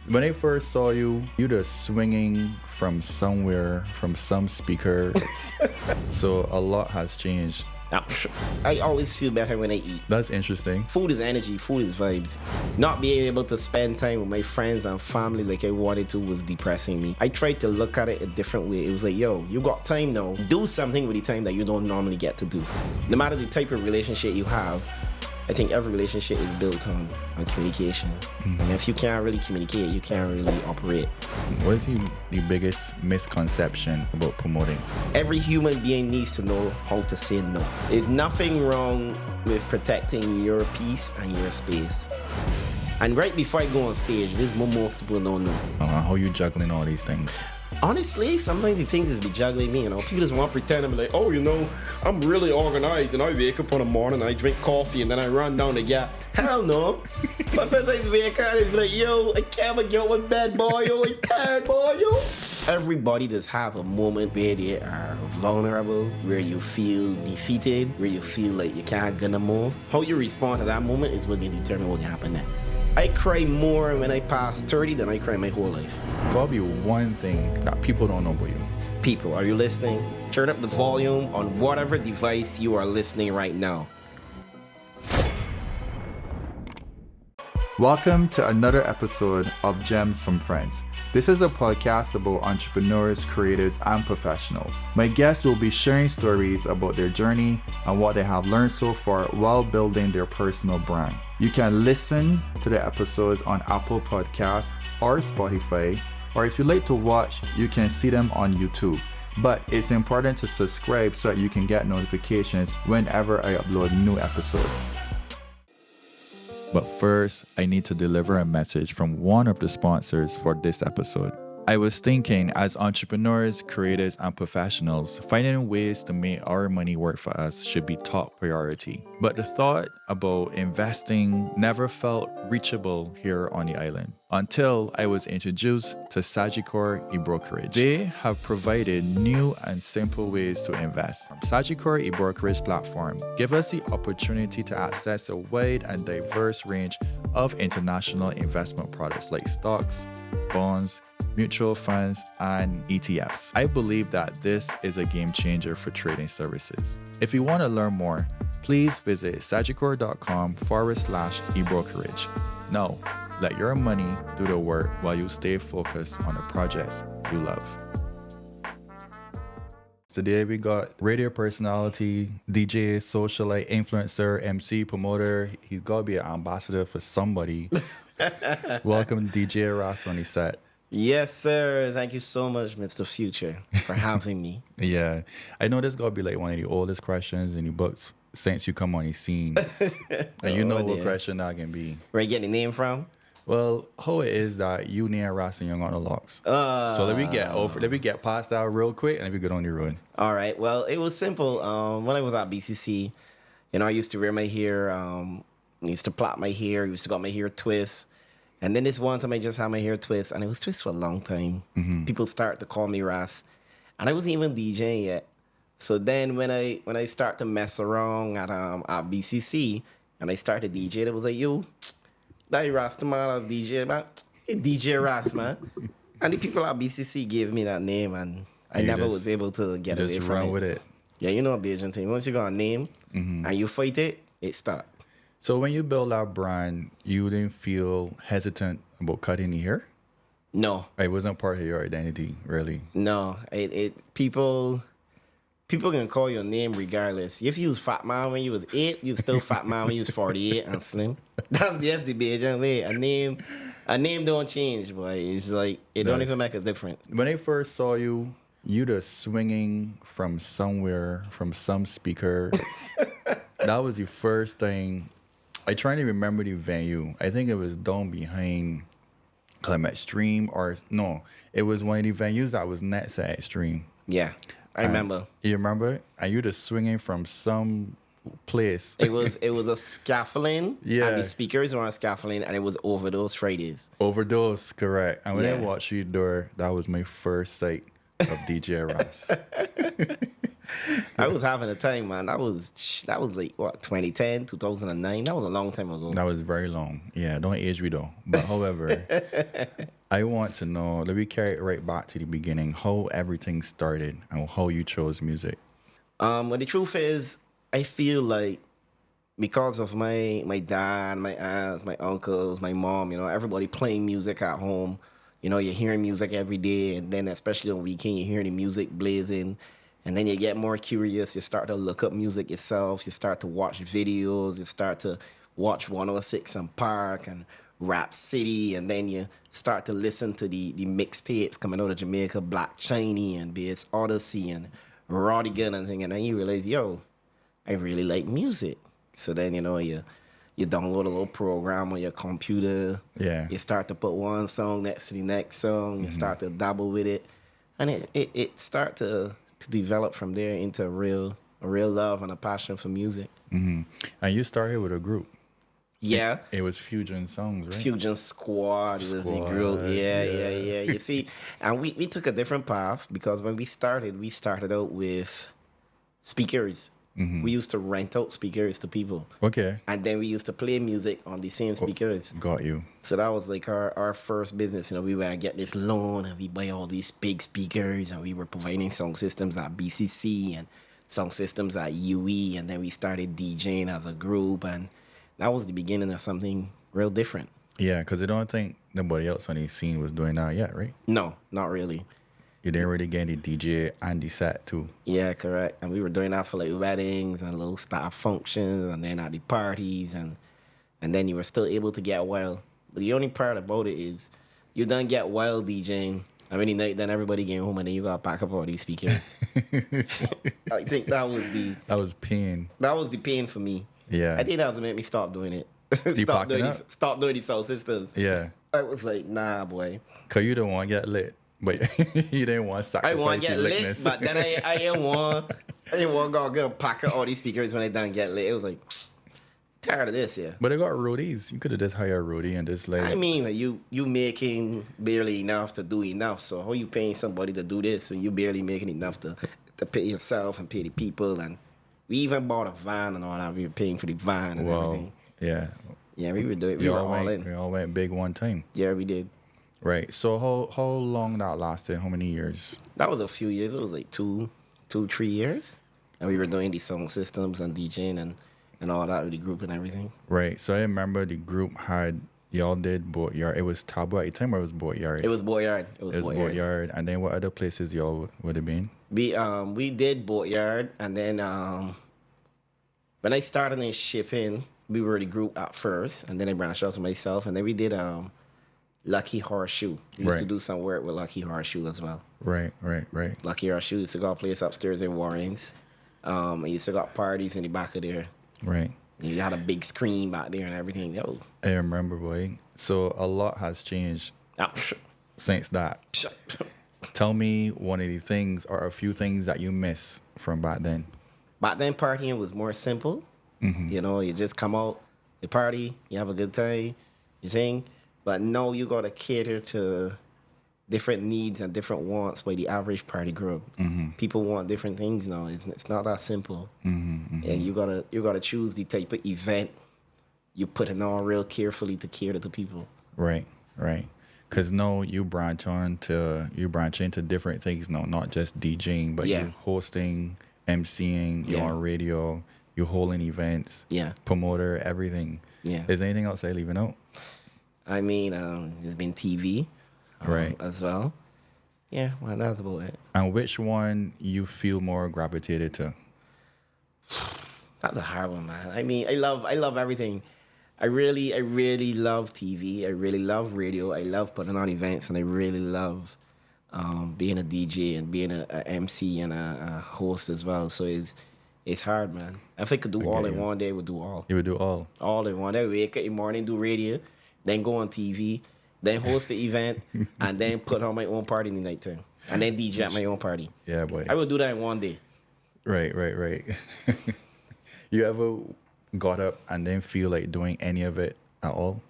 When I first saw you, you just swinging from somewhere, from some speaker. So a lot has changed. I always feel better when I eat. That's interesting. Food is energy, food is vibes. Not being able to spend time with my friends and family like I wanted to was depressing me. I tried to look at it a different way. It was like, yo, you got time now. Do something with the time that you don't normally get to do. No matter the type of relationship you have, I think every relationship is built on communication. And if you can't really communicate, you can't really operate. What is the biggest misconception about promoting? Every human being needs to know how to say no. There's nothing wrong with protecting your peace and your space. And right before I go on stage, there's more people don't know. How you juggling all these things? Honestly, sometimes the things just be juggling me, People just want to pretend and be like, oh, I'm really organized and I wake up in the morning and I drink coffee and then I run down the gap. Hell no. Sometimes I just wake up and just be like, yo, I can't get with bed, boy, yo, I'm tired, boy, yo. Everybody does have a moment where they are vulnerable, where you feel defeated, where you feel like you can't get no more. How you respond to that moment is what can determine what can happen next. I cry more when I pass 30 than I cry my whole life. Gotta be one thing that people don't know about you. People, are you listening? Turn up the volume on whatever device you are listening right now. Welcome to another episode of Gems from Friends. This is a podcast about entrepreneurs, creators, and professionals. My guests will be sharing stories about their journey and what they have learned so far while building their personal brand. You can listen to the episodes on Apple Podcasts or Spotify, or if you like to watch, you can see them on YouTube. But it's important to subscribe so that you can get notifications whenever I upload new episodes. But first, I need to deliver a message from one of the sponsors for this episode. I was thinking, as entrepreneurs, creators, and professionals, finding ways to make our money work for us should be top priority. But the thought about investing never felt reachable here on the island until I was introduced to Sagicor eBrokerage. They have provided new and simple ways to invest. Sagicor eBrokerage platform give us the opportunity to access a wide and diverse range of international investment products like stocks, bonds, mutual funds, and ETFs. I believe that this is a game changer for trading services. If you want to learn more, please visit sagicor.com/ebrokerage. Now, let your money do the work while you stay focused on the projects you love. Today we got radio personality, DJ, socialite, influencer, MC, promoter. He's got to be an ambassador for somebody. Welcome DJ Ross on the set. Yes, sir. Thank you so much, Mr. Future, for having me. Yeah. I know this got to be like one of the oldest questions in the books since you come on the scene. And you know what question that can be. Where you getting the name from? Well, how it is that you near Ross and Young on the locks. So let me get past that real quick and let me get on the road. All right. Well, it was simple. When I was at BCC, I used to wear my hair, used to plait my hair, used to got my hair twist. And then this one time I just had my hair twist, and it was twist for a long time. Mm-hmm. People start to call me Ras, and I wasn't even DJing yet. So then when I start to mess around at BCC, and I started DJ, it was like, yo, that Ras man, DJ man, DJ Ras man. And the people at BCC gave me that name, and I never was able to get away from it. Run with it. Yeah, you know a Bajan thing. Once you got a name and you fight it, it starts. So when you build that brand, you didn't feel hesitant about cutting the hair? No. It wasn't part of your identity, really? No. People can call your name regardless. If you was fat man when you was 8, you was still fat man when you was 48 and slim. That's the Bajan way. A name don't change, boy. It's like, it don't even make a difference. When I first saw you, you just swinging from somewhere, from some speaker. That was the first thing. I try to remember the venue. I think it was down behind Climate Stream, or no, it was one of the venues that was next to Extreme. Yeah, I remember. You remember? And you just swinging from some place. It was a scaffolding. Yeah. And the speakers were on scaffolding, and it was Overdose Fridays. Overdose, correct. And when I Yeah. watched you there, that was my first sight of DJ Ross. I was having a time, man. That was like, what, 2010, 2009? That was a long time ago. That was very long. Yeah, don't age me though. But however, I want to know, let me carry it right back to the beginning, how everything started and how you chose music. But the truth is, I feel like because of my dad, my aunts, my uncles, my mom, everybody playing music at home. You're hearing music every day, and then especially on weekend, you're hearing the music blazing, and then you get more curious. You start to look up music yourself. You start to watch videos. You start to watch 106 and Park and Rap City, and then you start to listen to the mixtapes coming out of Jamaica, Black Chiney and BS Odyssey and Rodigan and thing, and then you realize, yo, I really like music. So then you download a little program on your computer. Yeah. You start to put one song next to the next song. You start to dabble with it, and it start to develop from there into a real love and a passion for music. And you started with a group. Yeah. It was Fusion Songs, right? Fusion Squad was the group. Yeah. You see, and we took a different path because when we started out with speakers. We used to rent out speakers to people. Okay. And then we used to play music on the same speakers. Got you. So that was like our first business. We were get this loan and we buy all these big speakers, and we were providing sound systems at BCC and sound systems at UE, and then we started DJing as a group, and that was the beginning of something real different. Yeah, because I don't think nobody else on the scene was doing that yet, right? No, not really. You didn't really get the DJ and the set too. Yeah, correct. And we were doing that for like weddings and little staff functions, and then at the parties, and then you were still able to get wild. But the only part about it is you done get wild DJing. I mean, then everybody came home, and then you got to pack up all these speakers. I think that was pain. That was the pain for me. Yeah. I think that was to make me stop doing it. Stop doing these sound systems. Yeah. I was like, nah, boy. Because you don't want to get lit. But you didn't want to sacrifice I want to get lit, lickness. but then I didn't want to go pack up all these speakers when I done get lit. It was like, tired of this, yeah. But they got roadies. You could have just hired a roadie and just like... I mean, you making barely enough to do enough. So how you paying somebody to do this when you barely making enough to pay yourself and pay the people? And we even bought a van and all that. We were paying for the van and everything. Yeah. Yeah, we were doing it. We were all in. We all went big one time. Yeah, we did. Right. So how long that lasted? How many years? That was a few years. It was like 3 years. And we were doing the sound systems and DJing and all that with the group and everything. Right. So I remember the group y'all did Boatyard. It was Taboo at the time, or it was Boatyard? It was Boatyard. It was Boatyard. And then what other places y'all would have been? We did Boatyard, and then when I started in shipping, we were the group at first, and then I branched out to myself, and then we did Lucky Horseshoe. We used to do some work with Lucky Horseshoe as well. Right. Lucky Horseshoe used to got a place upstairs in Warrens. I used to got parties in the back of there. Right. And you had a big screen back there and everything. Yo. I remember, boy. So a lot has changed since that. Tell me one of the things or a few things that you miss from back then. Back then, partying was more simple. You just come out, you party, you have a good time, you sing. But now you got to cater to different needs and different wants by the average party group. People want different things now. It's not that simple. And you gotta choose the type of event you put it on real carefully to cater to people. Right. Because now you branch into different things now, not just DJing, but you're hosting, MCing, you're on radio, you're holding events, promoter, everything. Yeah. Is there anything else I'm leaving out? I mean, there's been TV, as well. Yeah, well, that's about it. And which one you feel more gravitated to? That's a hard one, man. I mean, I love everything. I really love TV. I really love radio. I love putting on events, and I really love being a DJ and being a MC and a host as well. So it's hard, man. If I could do all in one day, I would do all. You would do all? All in one day. Wake up in the morning, do radio, then go on TV, then host the event, and then put on my own party in the nighttime, and then DJ at my own party. Yeah, boy. I would do that in one day. Right. You ever got up and then feel like doing any of it at all?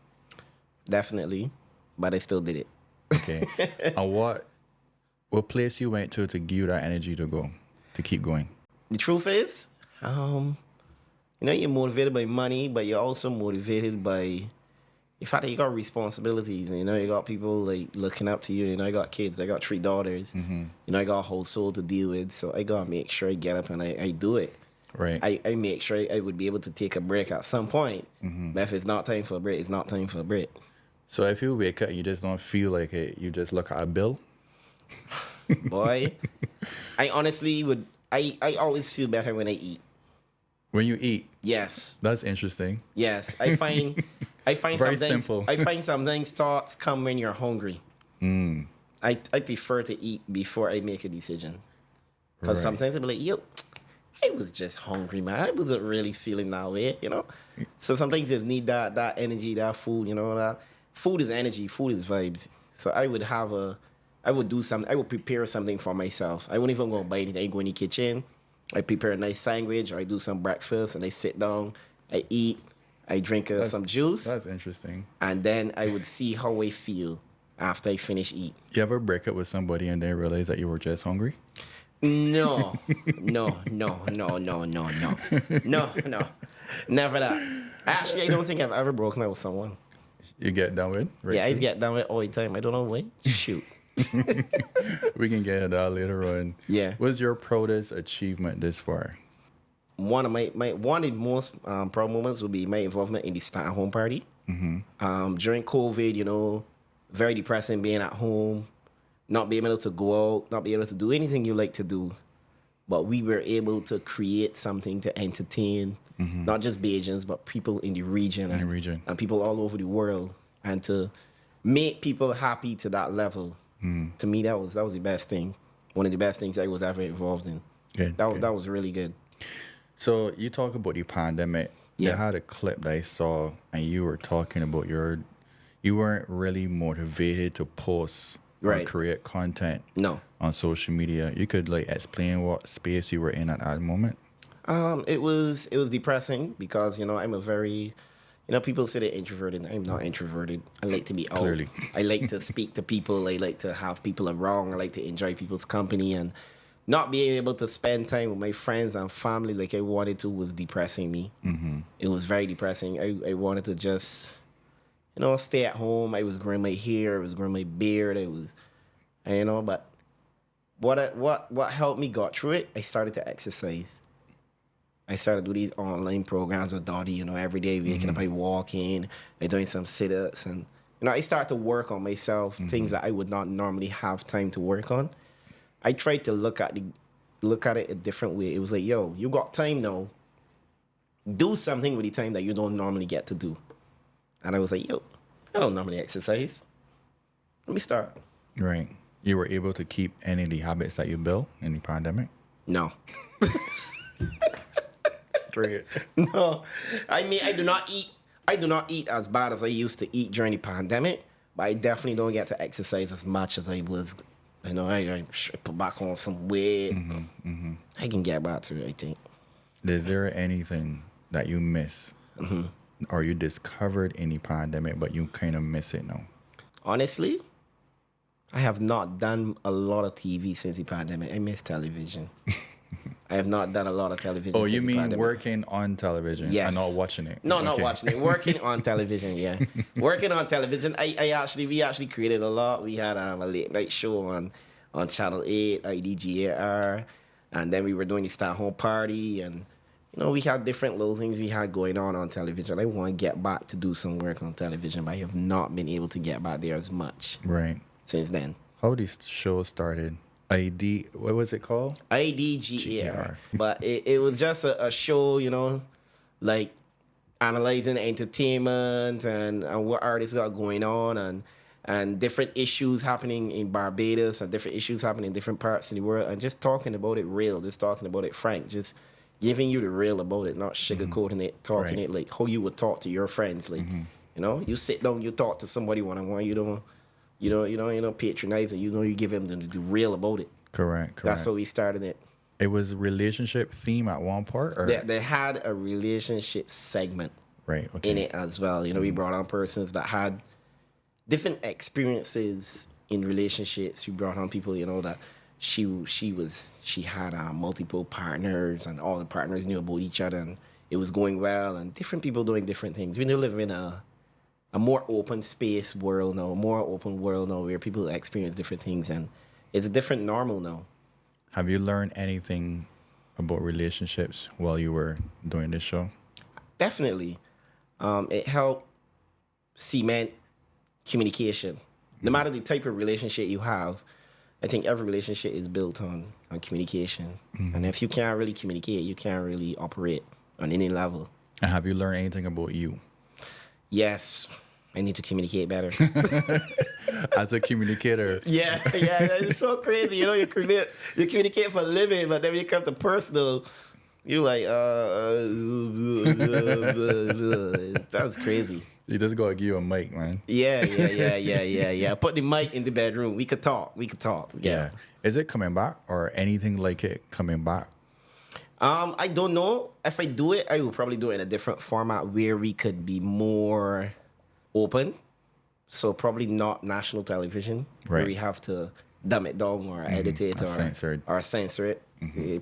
Definitely, but I still did it. Okay. And what place you went to give you that energy to keep going? The truth is, you're motivated by money, but you're also motivated by the fact that you got responsibilities, and you know, you got people like looking up to you. You know, I got kids, I got 3 daughters. You know, I got a household to deal with, so I gotta make sure I get up and I do it. Right. I make sure I would be able to take a break at some point. But if it's not time for a break, it's not time for a break. So if you wake up and you just don't feel like it, you just look at a bill. Boy, I honestly would. I always feel better when I eat. When you eat, Yes, that's interesting. yes. I find Very sometimes simple. I find sometimes thoughts come when you're hungry. I prefer to eat before I make a decision. Because Right. sometimes I'll be like, yo, I was just hungry, man. I wasn't really feeling that way, you know? So sometimes you just need that energy, that food, you know? That food is energy, food is vibes. So I would I would prepare something for myself. I wouldn't even go buy anything. I go in the kitchen, I prepare a nice sandwich, or I do some breakfast, and I sit down, I eat, I drink some juice, That's interesting. and then I would see how I feel after I finish eat. You ever break up with somebody and then realize that you were just hungry? No, no, no, no, no, no, no, no, no, never that. Actually, I don't think I've ever broken up with someone. You get done with? Right, Yeah, I true? get down with it all the time. I don't know why. Shoot. We can get into that later on. Yeah. What's your proudest achievement this far? One of one of the most proud moments would be my involvement in the stay-at-home party. During COVID, you know, very depressing being at home, not being able to go out, not being able to do anything you like to do. But we were able to create something to entertain not just Bajans, but people in the region, and people all over the world, and to make people happy to that level. To me, that was the best thing. One of the best things I was ever involved in. Good, That was really good. So you talk about the pandemic. Yeah. I had a clip that I saw, and you were talking about you weren't really motivated to post or Right. create content No. on social media. You could like explain what space you were in at that moment. It was depressing because, you know, I'm a very, you know, people say they're introverted. I'm not introverted. I like to be out. Clearly. I like to speak to people. I like to have people around. I like to enjoy people's company, and not being able to spend time with my friends and family like I wanted to was depressing me. It was very depressing. I wanted to just, you know, stay at home. I was growing my hair. I was growing my beard. You know, but what helped me got through it, I started to exercise. I started to do these online programs with Dottie, you know, every day, waking up, I walk in, I doing some sit-ups, and, you know, I started to work on myself, things that I would not normally have time to work on. I tried to look at it a different way. It was like, yo, you got time now. Do something with the time that you don't normally get to do. And I was like, yo, I don't normally exercise. Let me start. Right. You were able to keep any of the habits that you built in the pandemic? No. Straight. No, I mean, I do not eat as bad as I used to eat during the pandemic, but I definitely don't get to exercise as much as I was. You know, I put back on some weight. I can get back to it, I think. Is there anything that you miss or you discovered in the pandemic, but you kind of miss it now? Honestly, I have not done a lot of TV since the pandemic. I miss television. I have not done a lot of television. Oh, since you the mean pandemic. working on television Yes. and not watching it? No, not Okay. watching it. Working on television, yeah. Working on television. We actually created a lot. We had a late night show on Channel 8, IDGAR, and then we were doing the stay-at-home party, and, you know, we had different little things we had going on television. I want to get back to do some work on television, but I have not been able to get back there as much Right. since then. How these shows started? What was it called? IDGAR. But it was just a show, you know, like analyzing entertainment and what artists got going on, and different issues happening in Barbados and different issues happening in different parts of the world, and just talking about it real, just talking about it frank, just giving you the real about it, not sugarcoating it, talking Right. it like how you would talk to your friends. Like, you know, you sit down, you talk to somebody one-on-one, you don't patronize it, you give them the real about it. Correct. That's how we started it. It was relationship theme at one part, or They had a relationship segment right? Okay. in it as well. You know, we brought on persons that had different experiences in relationships. We brought on people, you know, that she had multiple partners, and all the partners knew about each other, and it was going well, and different people doing different things. We live in a a more open space world now, more open world now where people experience different things, and it's a different normal now. Have you learned anything about relationships while you were doing this show? Definitely. It helped cement communication. No matter the type of relationship you have, I think every relationship is built on communication. And if you can't really communicate, you can't really operate on any level. And have you learned anything about you? Yes, I need to communicate better. As a communicator. Yeah, it's so crazy. You know, you communicate for a living, but then when you come to personal, you're like, that's crazy. You just gotta give you a mic, man. Yeah. Put the mic in the bedroom. We could talk. Yeah. Is it coming back or anything like it coming back? I don't know. If I do it, I will probably do it in a different format where we could be more open. So probably not national television, where Right. we have to dumb it down or edit it or censor it.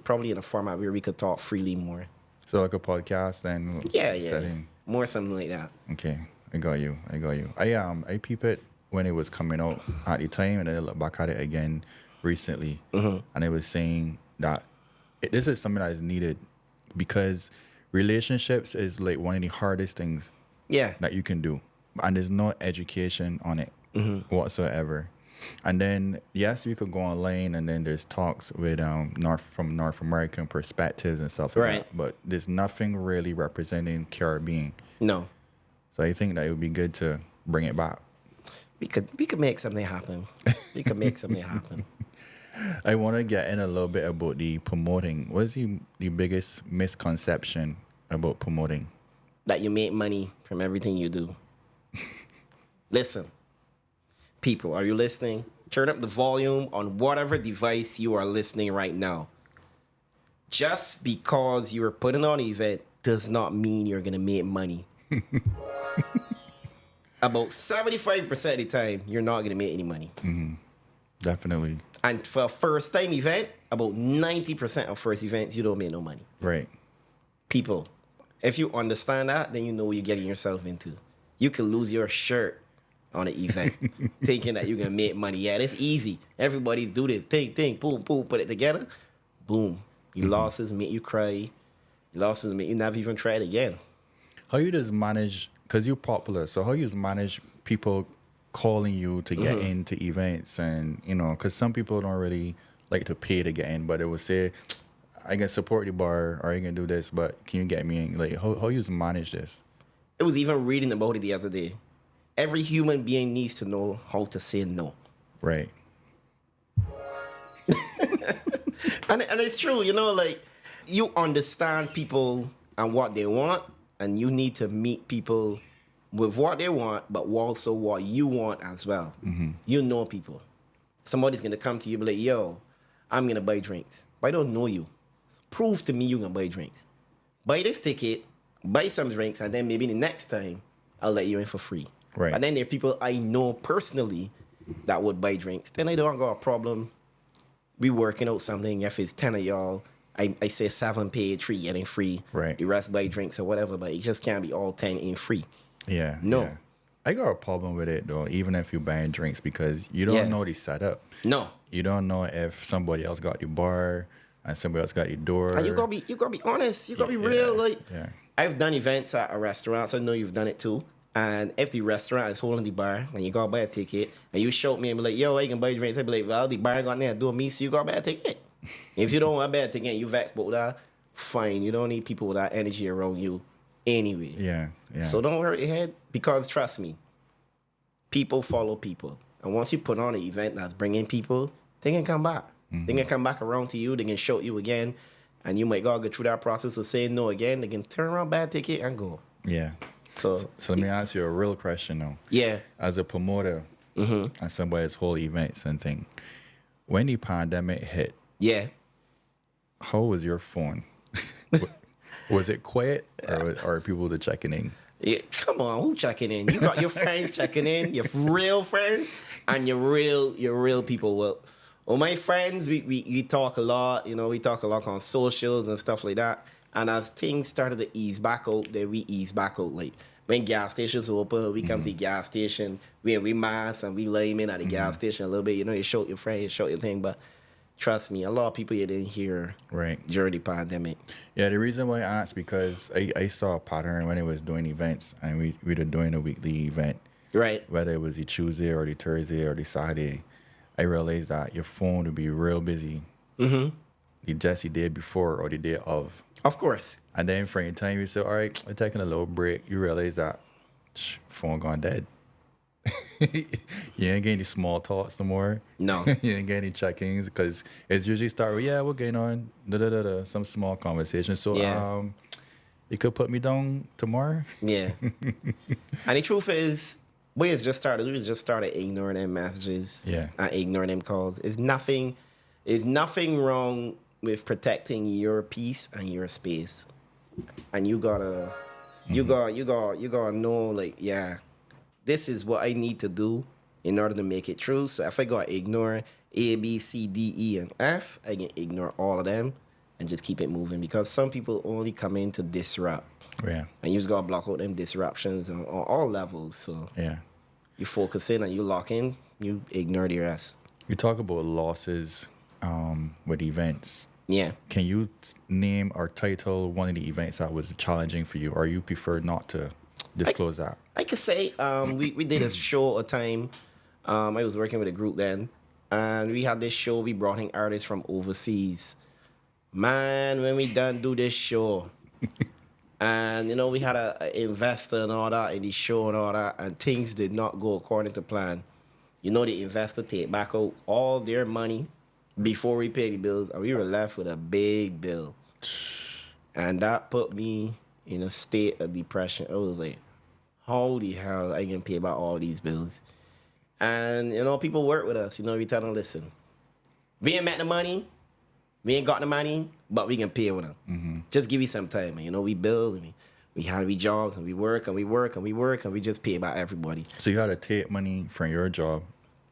Probably in a format where we could talk freely more. So like a podcast and Yeah. setting. More something like that. Okay, I got you. I peep it when it was coming out at the time, and then I look back at it again recently, and it was saying that this is something that is needed because relationships is like one of the hardest things Yeah. that you can do, and there's no education on it whatsoever. And then yes, you could go online, and then there's talks with North American perspectives and stuff like Right. that. But there's nothing really representing Caribbean. No. So I think that it would be good to bring it back. We could make something happen. We could make something happen. I want to get in a little bit about the promoting. What is the biggest misconception about promoting? That you make money from everything you do. Listen, people, are you listening? Turn up the volume on whatever device you are listening right now. Just because you are putting on an event does not mean you're going to make money. About 75% of the time, you're not going to make any money. Definitely. And for a first time event, about 90% of first events, you don't make no money. Right. People, if you understand that, then you know what you're getting yourself into. You can lose your shirt on an event thinking that you're going to make money. Yeah, it's easy. Everybody do this. Think, boom, put it together. Boom. Your losses make you cry. Your losses make you never even try it again. How you just manage, because you're popular, so how you just manage people calling you to get into events, and, you know, because some people don't really like to pay to get in, but they will say, I can support the bar, or I can do this, but can you get me in? Like, how you just manage this? I was even reading about it the other day. Every human being needs to know how to say no. Right. And it's true, you know, like, you understand people and what they want, and you need to meet people with what they want, but also what you want as well. You know people. Somebody's going to come to you and be like, yo, I'm going to buy drinks. But I don't know you. Prove to me you're going to buy drinks. Buy this ticket, buy some drinks, and then maybe the next time I'll let you in for free. Right. And then there are people I know personally that would buy drinks. Then I don't got a problem. We working out something. If it's 10 of y'all, I say 7 paid, 3 getting free. Right. The rest buy drinks or whatever, but it just can't be all 10 in free. Yeah. No. Yeah. I got a problem with it though, even if you're buying drinks, because you don't know the setup. No. You don't know if somebody else got the bar and somebody else got the door. And you gotta be honest. You gotta be real. Like, yeah. I've done events at a restaurant, so I know you've done it too. And if the restaurant is holding the bar and you gotta buy a ticket, and you show me and be like, yo, I can buy drinks, I'd be like, well, the bar got there doing me, so you gotta buy a ticket. If you don't want to buy a ticket and you vex about that, fine. You don't need people with that energy around you anyway. Yeah. So don't hurt your head, because trust me, people follow people. And once you put on an event that's bringing people, they can come back. They can come back around to you. They can show you again. And you might go through that process of saying no again. They can turn around, buy a ticket, and go. Yeah. So let me ask you a real question though. Yeah. As a promoter and somebody's whole events and thing, when the pandemic hit, Yeah. how was your phone? Was it quiet, or are people to checking in? Yeah, come on, who checking in? You got your friends checking in, your real friends, and your real people. Well, my friends, we talk a lot. You know, we talk a lot on socials and stuff like that. And as things started to ease back out, then we ease back out. Like, when gas stations open, we come to the gas station, we mask and we lay in at the gas station a little bit. You know, you show your friend, you show your thing, but trust me, a lot of people you didn't hear Right. during the pandemic. Yeah, the reason why I asked because I saw a pattern when it was doing events and we were doing a weekly event, Right. whether it was the Tuesday or the Thursday or the Saturday. I realized that your phone would be real busy just the day before or the day of. Of course. And then for your time you say, all right, I'm taking a little break. You realize that phone gone dead. You ain't getting any small talks no more. No. You ain't getting any check-ins because it's usually start with, yeah, we're getting on, some small conversation. So Yeah. you could put me down tomorrow. Yeah. And the truth is, we just started ignoring them messages. Yeah. And ignoring them calls. There's nothing wrong with protecting your peace and your space. And you gotta know, like, yeah, this is what I need to do in order to make it true. So if I gotta ignore A, B, C, D, E, and F, I can ignore all of them and just keep it moving because some people only come in to disrupt. Yeah. And you just gotta block out them disruptions on all levels. So Yeah. you focus in and you lock in, you ignore the rest. You talk about losses with events. Yeah. Can you name or title one of the events that was challenging for you, or you prefer not to disclose that? I could say we did a show a time. I was working with a group then, and we had this show. We brought in artists from overseas. Man, when we done do this show, and you know we had a investor and all that in the show and all that, and things did not go according to plan. You know the investor take back out all their money before we paid the bills, and we were left with a big bill, and that put me in a state of depression. I was like, how the hell I can pay back all these bills? And, you know, people work with us. You know, we tell them, listen, we ain't met the money. We ain't got the money, but we can pay with them. Just give me some time. And, you know, we build and we have jobs and we work and we work and we work and we just pay back everybody. So you had to take money from your job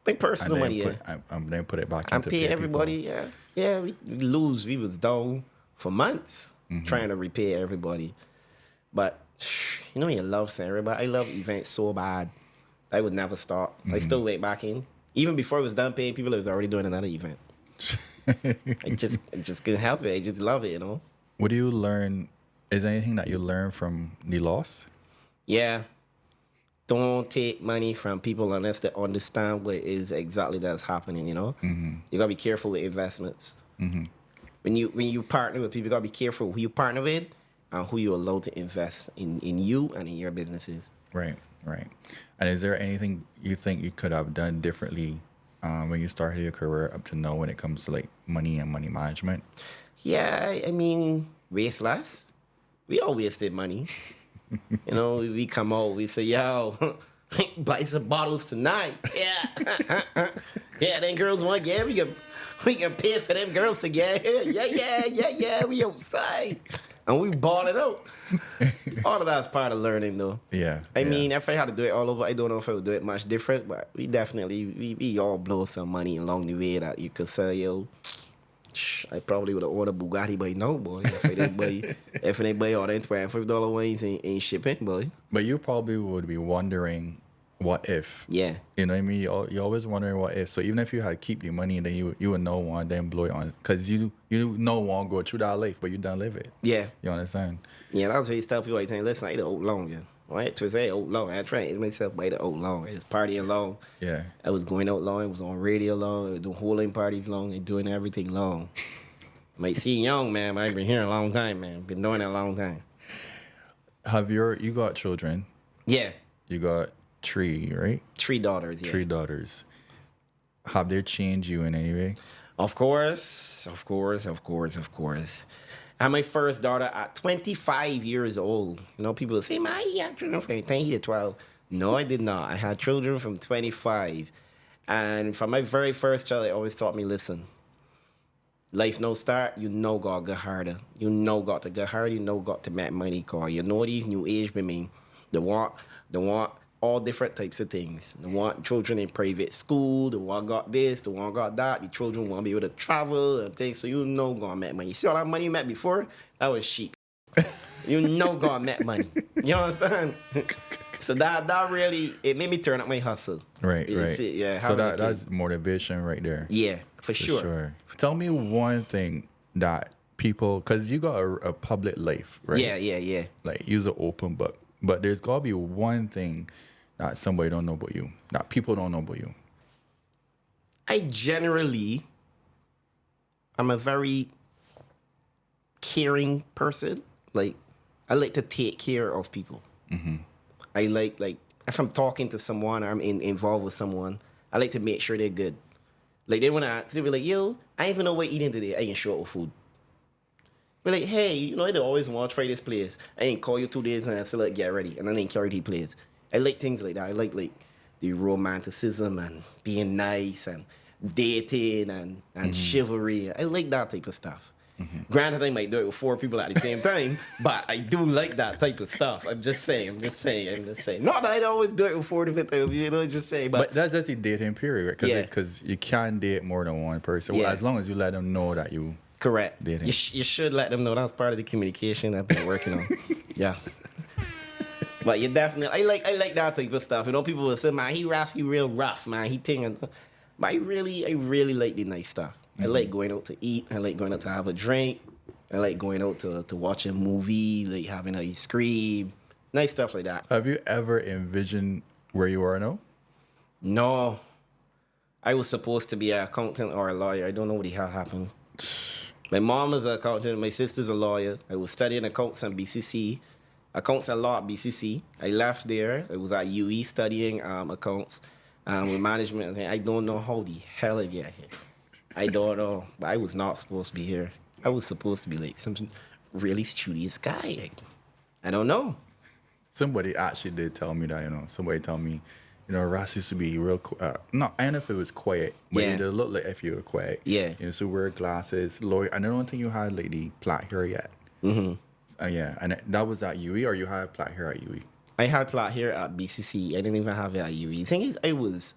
My personal money, then put it back and into pay pay everybody, people. yeah. Yeah, we lose. We was down for months trying to repay everybody. But, you know, you love saying, but I love events so bad. I would never stop. I still wait back in. Even before it was done paying people, I was already doing another event. I just couldn't help it. I just love it, you know? What do you learn? Is there anything that you learn from the loss? Yeah. Don't take money from people unless they understand what is exactly that's happening, you know? You gotta be careful with investments. When you partner with people, you gotta be careful who you partner with and who you allow to invest in you and in your businesses. Right. And is there anything you think you could have done differently when you started your career up to now when it comes to like money and money management? Yeah, I mean, waste less. We all wasted money. You know, we come out, we say, yo, buy some bottles tonight. Yeah. Yeah, then girls want, yeah, we can pay for them girls to get here. Yeah, we outside. And we bought it out. All of that's part of learning, though. Yeah. I mean, if I had to do it all over, I don't know if I would do it much different, but we definitely, we all blow some money along the way that you could say, yo, I probably would have ordered Bugatti, but no, boy. If I didn't buy all the $25 wines ain't shipping, boy. But you probably would be wondering, what if? Yeah. You know what I mean? You're always wondering what if. So even if you had to keep the money, then you would know one, then blow it on. Because you know one go through that life, but you don't live it. Yeah. You understand? Yeah, that's what you tell people, like, listen, I the old long, yeah. Right? To say old long. I trained myself by the old long. I was partying long. Yeah. I was going out long. I was on radio long. I was doing whole parties long and doing everything long. Might see young, man, but I've been here a long time, man. Been doing it a long time. You got children? Yeah. You got 3, right? 3 daughters, yeah. 3 daughters. Have they changed you in any way? Of course. I had my first daughter at 25 years old. You know, people say, man, you had children from 10 to 12. No, I did not. I had children from 25. And from my very first child, they always taught me, listen, life no start, you know God get harder. You know got to get harder, you know got to make money call. You know these new age women, they want all different types of things. They want children in private school, the one got this, the one got that, the children want to be able to travel and things, so you know gonna make money. You see all that money you made before? That was cheap. You know God met money. You understand? So that really, it made me turn up my hustle. Right, You right. see, yeah. So that's motivation right there. Yeah, for For sure. Tell me one thing that people, because you got a public life, right? Yeah. Like, you're an open book. But there's got to be one thing that somebody don't know about you, that people don't know about you. I'm a very caring person. Like, I like to take care of people. I like if I'm talking to someone or I'm involved with someone, I like to make sure they're good. Like, they want to ask, they be like, yo, I even know what eating today. I can show up with food. Be like, hey, you know, I always want to try this place. I ain't call you 2 days and I still like get ready, and then I ain't carry the place. I like things like that. I like the romanticism and being nice and dating and chivalry. I like that type of stuff. Granted, I might do it with 4 people at the same time, but I do like that type of stuff. I'm just saying. Not that I'd always do it with 4 different people, you know, just saying. But that's just the dating period, right? Yeah. Because you can't date more than one person. Yeah. Well, as long as you let them know that you Correct. dating. You should let them know that's part of the communication I've been working on. Yeah. But you definitely, I like that type of stuff. You know, people will say, man, he rasky real rough, man. He ting. But I really like the nice stuff. I like going out to eat. I like going out to have a drink. I like going out to watch a movie, like having ice cream, nice stuff like that. Have you ever envisioned where you are now? No, I was supposed to be an accountant or a lawyer. I don't know what the hell happened. My mom is an accountant. My sister's a lawyer. I was studying accounts and BCC. Accounts and law at BCC. I left there. I was at UE studying accounts with management. I don't know how the hell I get here. I don't know. But I was not supposed to be here. I was supposed to be like some really studious guy. Like, I don't know. Somebody actually did tell me that, somebody told me, Ross used to be real, no, I don't know if it was quiet, but Yeah. it did look like if you were quiet. Yeah. So wear glasses, lawyer. I don't think you had like the plait hair yet. Yeah, and that was at UE, or you had plait hair at UE? I had plot here at BCC. I didn't even have it at UE. The thing is, I was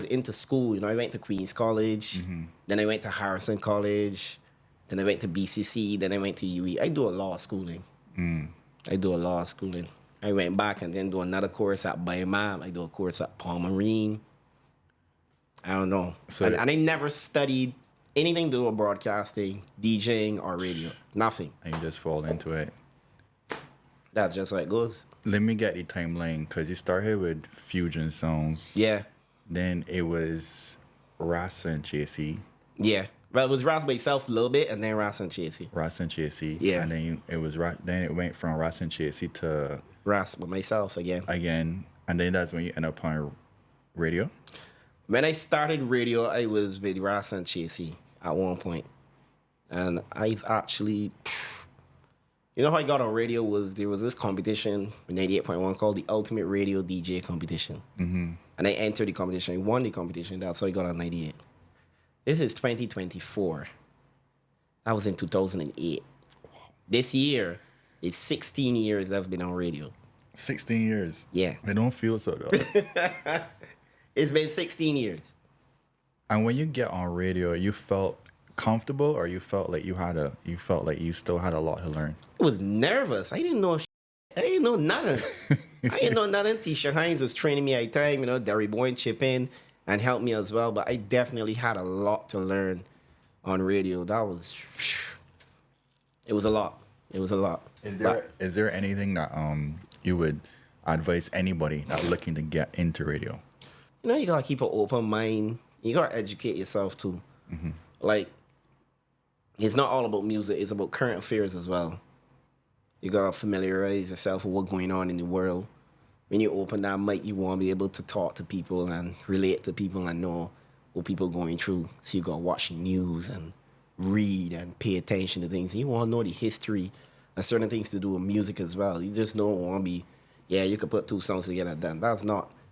into school. I went to Queen's College. Then I went to Harrison College. Then I went to BCC. Then I went to UE. I do a lot of schooling. I went back and then do another course at Biomam. I do a course at Palmarine. I don't know. And I never studied anything to do with broadcasting, DJing, or radio. Nothing. And you just fall into it. That's just how it goes. Let me get the timeline, because you started with fusion sounds. Yeah. Then it was Ras and Chasey. Yeah. Well, it was Ras by itself a little bit, and then Ras and Chasey. Ras and Chasey. Yeah. And then then it went from Ras and Chasey to Ras by myself again. And then that's when you end up on radio. When I started radio, I was with Ras and Chasey at one point. And I've actually, you know how I got on radio there was this competition in 98.1 called the Ultimate Radio DJ Competition. And I entered the competition. I won the competition. That's how I got on 98. This is 2024. That was in 2008. This year, it's 16 years I've been on radio. 16 years. Yeah. I don't feel so, though. It's been 16 years. And when you get on radio, you felt comfortable, or you felt like you still had a lot to learn? I was nervous. I didn't know nothing. I didn't know nothing. Tisha Hines was training me at the time. Derry Boyne chip in and helped me as well. But I definitely had a lot to learn on radio. It was a lot. Is there anything that you would advise anybody that's looking to get into radio? You gotta keep an open mind. You gotta educate yourself too. Like, it's not all about music. It's about current affairs as well. You gotta familiarize yourself with what's going on in the world. When you open that mic, you want to be able to talk to people and relate to people and know what people are going through. So you gotta watch the news and read and pay attention to things. You want to know the history and certain things to do with music as well. You just don't want to be, you could put 2 songs together and done.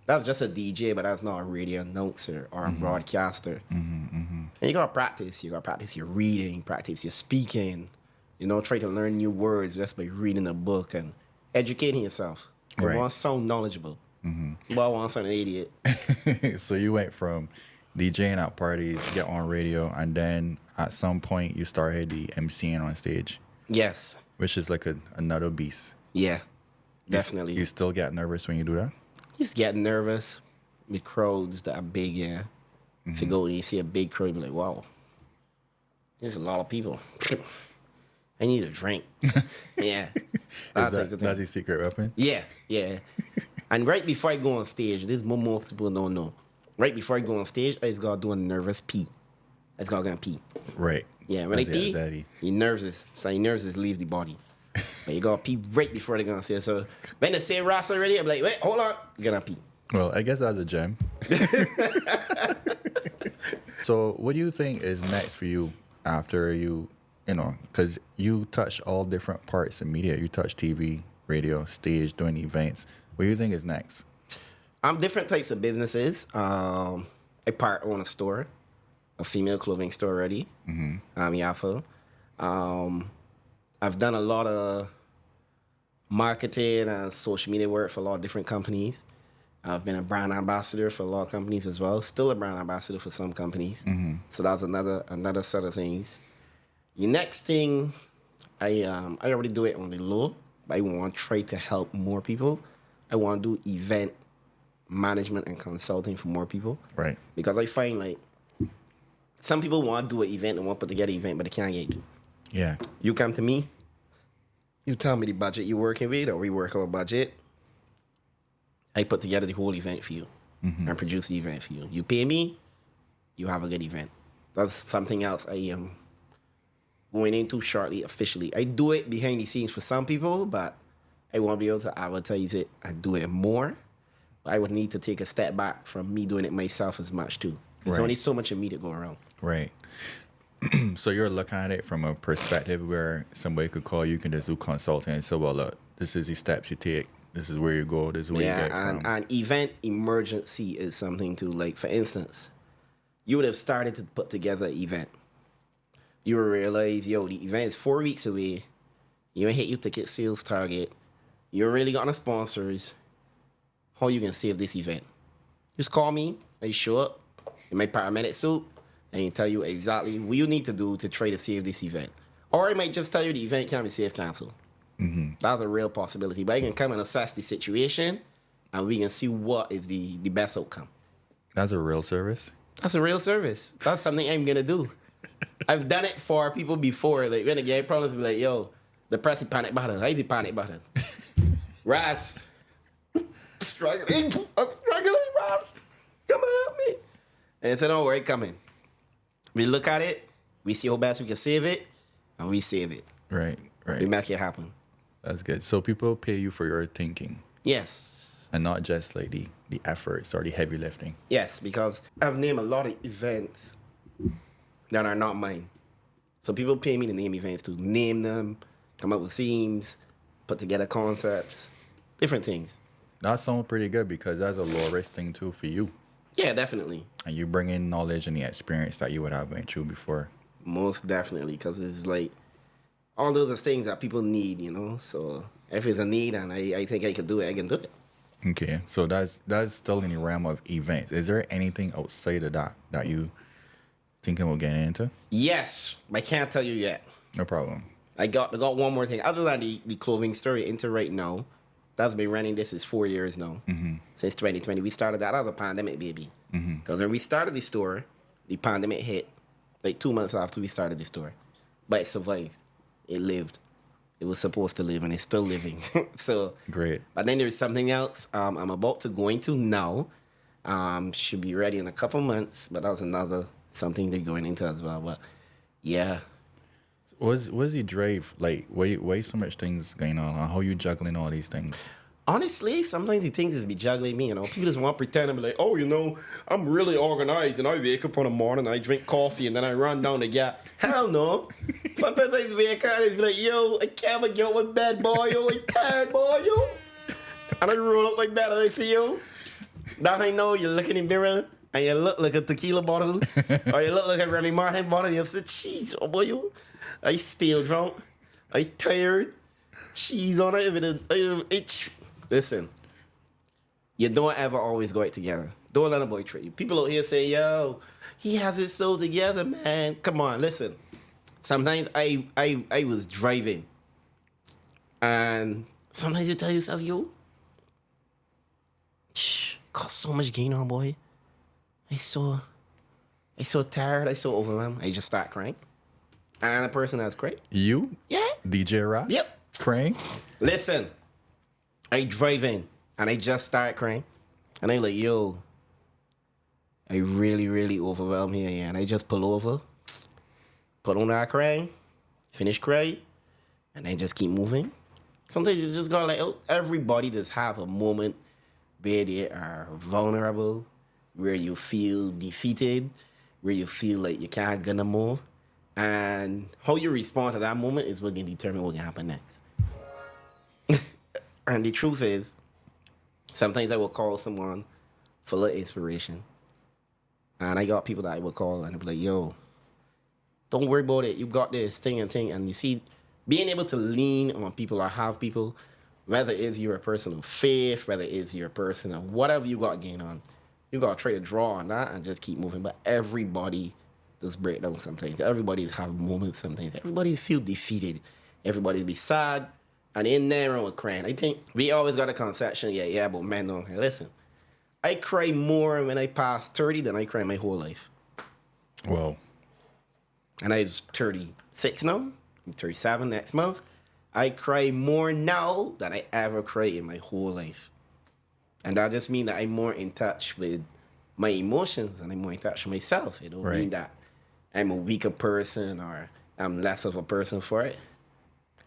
That's just a DJ, but that's not a radio announcer or a broadcaster. And you gotta practice. You gotta practice your reading, practice your speaking. Try to learn new words just by reading a book and educating yourself. You want to sound knowledgeable. But I want to sound an idiot. So you went from DJing at parties, get on radio, and then at some point you started the MCing on stage. Yes. which is like another beast. Yeah. You Definitely. you still get nervous when you do that? Just get nervous with crowds that are big, yeah. If you go and you see a big crowd, you be like, wow, there's a lot of people. I need a drink. Yeah. That type of thing. That's your secret weapon? Yeah, yeah. And right before I go on stage, this more most people don't know. Right before I go on stage, I just gotta do a nervous pee. I just gotta go and pee. Right. Yeah, when I That's pee, anxiety. your nerves just leave the body. But you gotta pee right before they gonna say it. So when they say Ross already, I'm like, wait, hold on, you gotta pee. Well, I guess that's a gem. So, what do you think is next for you after because you touch all different parts of media. You touch TV, radio, stage, doing events. What do you think is next? Different types of businesses. I own a store, a female clothing store already. Yafo. I've done a lot of marketing and social media work for a lot of different companies. I've been a brand ambassador for a lot of companies as well. Still a brand ambassador for some companies. So that's another set of things. The next thing, I already do it on the low, but I want to try to help more people. I want to do event management and consulting for more people. Right. Because I find like some people want to do an event and want to put together an event, but they can't get it. Yeah. You come to me, you tell me the budget you're working with, or we work our budget. I put together the whole event for you and produce the event for you. You pay me, you have a good event. That's something else I am going into shortly, officially. I do it behind the scenes for some people, but I won't be able to advertise it and do it more. I would need to take a step back from me doing it myself as much too. There's Right. only so much of me to go around. Right. So you're looking at it from a perspective where somebody could call you, can just do consulting and say, well, look, this is the steps you take. This is where you go. This is where you get from. And event emergency is something too. Like, for instance, you would have started to put together an event. You would realize, yo, the event is 4 weeks away. You ain't hit your ticket sales target. You really got no sponsors. How you gonna save this event? Just call me. I show up in my paramedic suit and tell you exactly what you need to do to try to save this event. Or I might just tell you the event can't be safe canceled. That's a real possibility. But I can come and assess the situation and we can see what is the best outcome. That's a real service. That's a real service. That's something I'm gonna do. I've done it for people before. Like when I get problems, be like, yo, the press the panic button. How the panic button? Raz. I'm struggling, Raz. Come and help me. And so don't worry, coming. We look at it, we see how best we can save it, and we save it. Right. We Right. make it happen. That's good. So people pay you for your thinking Yes. and not just like the efforts or the heavy lifting. Yes, because I've named a lot of events that are not mine. So people pay me to name events, to name them, come up with themes, put together concepts, different things. That sounds pretty good because that's a low risk thing too for you. Yeah, definitely. And you bring in knowledge and the experience that you would have went through before. Most definitely, because it's like all those are things that people need, you know. So if it's a need and I think I could do it, I can do it. Okay, so that's still in the realm of events. Is there anything outside of that you thinking about getting into? Yes, but I can't tell you yet. No problem. I got one more thing. Other than the clothing store into right now, that's been running this is 4 years now. Since 2020. We started that as a pandemic, baby. Because when we started the store, the pandemic hit like 2 months after we started the store. But it survived. It lived. It was supposed to live, and it's still living. So Great. But then there's something else I'm about to go into now. Should be ready in a couple months, but that was another something they're going into as well. But yeah. What's the drive like? Why so much things going on? How you juggling all these things? Honestly, sometimes the things just be juggling me, you know. People just want to pretend and be like, oh, you know, I'm really organized and I wake up in the morning and I drink coffee and then I run down the gap. Hell no. Sometimes I just wake up and just be like, yo, I can't get with bed, boy, yo, I'm tired, boy, yo. And I roll up my bed and I say, yo, that I know you look in the mirror and you look like a tequila bottle or you look like a Remy Martin bottle and you say, jeez, oh boy, yo, I still drunk, I tired, cheese on it, Listen, you don't ever always go out together. Don't let a boy trick you. People out here say, yo, he has it so together, man. Come on, listen. Sometimes I was driving, and sometimes you tell yourself, yo, got so much gain on, boy. I so tired. I so overwhelmed. I just start crying. And a person that's crying. You? Yeah. DJ Ross? Yep. Crying? Listen, I drive in and I just start crying. And I'm like, yo, I really, really overwhelmed here. Yeah. And I just pull over, put on that crying, finish crying, and then just keep moving. Sometimes you just gotta like, everybody just have a moment where they are vulnerable, where you feel defeated, where you feel like you can't get no more. And how you respond to that moment is what can determine what can happen next. And the truth is, sometimes I will call someone full of inspiration. And I got people that I will call and I'll be like, yo, don't worry about it. You got this thing and thing. And you see, being able to lean on people or have people, whether it's you're a person of faith, whether it's you're a person of whatever you got going on, you got to try to draw on that and just keep moving. But everybody does break down sometimes. Everybody have moments sometimes. Everybody feel defeated. Everybody be sad. And in there with crying. I think we always got a conception, but men don't. Hey, listen, I cry more when I pass 30 than I cry my whole life. Well. And I'm 36 now. I'm 37 next month. I cry more now than I ever cried in my whole life. And that just means that I'm more in touch with my emotions and I'm more in touch with myself. It don't mean that I'm a weaker person or I'm less of a person for it.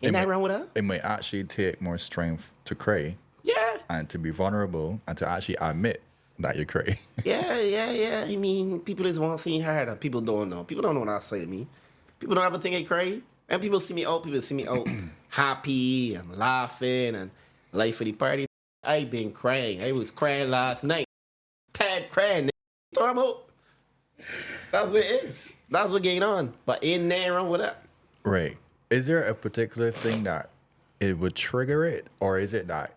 Ain't that wrong with that? It might actually take more strength to cry. Yeah. And to be vulnerable and to actually admit that you cry. Yeah. I mean, people just want to see hard and people don't know. People don't know that side of me. People don't ever think I cry. And people see me out happy and laughing and life for the party. I been crying. I was crying last night. Tad crying. Talk about. That's what it is. That's what's going on. But in there and with that. Right. Is there a particular thing that it would trigger it? Or is it that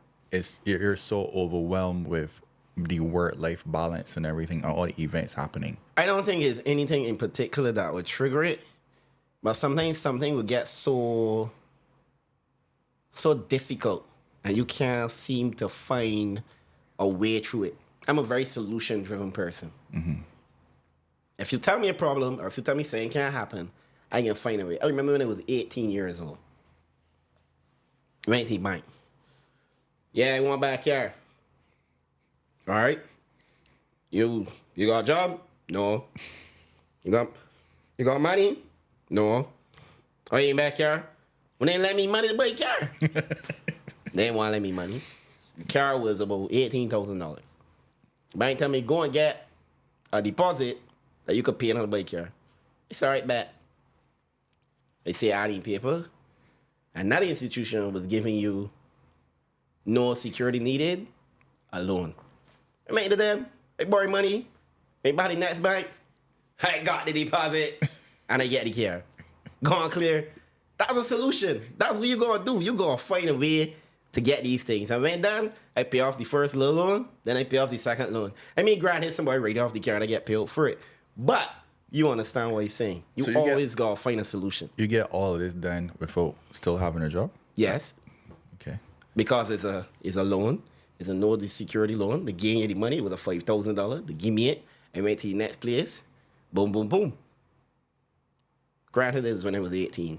you're so overwhelmed with the work-life balance and everything, all the events happening? I don't think it's anything in particular that would trigger it. But sometimes something will get so difficult and you can't seem to find a way through it. I'm a very solution-driven person. Mm-hmm. If you tell me a problem or if you tell me something can't happen, I can find a way. I remember when I was 18 years old. Went to the bank. Yeah, I want backyard. All right. You got a job? No. You got money? No. Oh, you ain't backyard? When they let me money to buy a car. They didn't want to let me money. The car was about $18,000. Bank tell me go and get a deposit that you could pay on the buy car. It's all right, bet. They say I need paper. And that institution was giving you no security needed, a loan. I made to them. I borrow money. I buy the next bank. I got the deposit. And I get the car. Gone clear. That's a solution. That's what you gonna do. You gonna find a way to get these things. And when done, I pay off the first little loan, then I pay off the second loan. I mean, granted, somebody write off the car and I get paid for it. But you understand what he's saying. You always gotta find a solution. You get all of this done without still having a job? Yes. Okay. Because it's a loan. It's a no security loan. They gave you the money. It was a $5,000. They give me it. I went to the next place. Boom, boom, boom. Granted, this was when I was 18.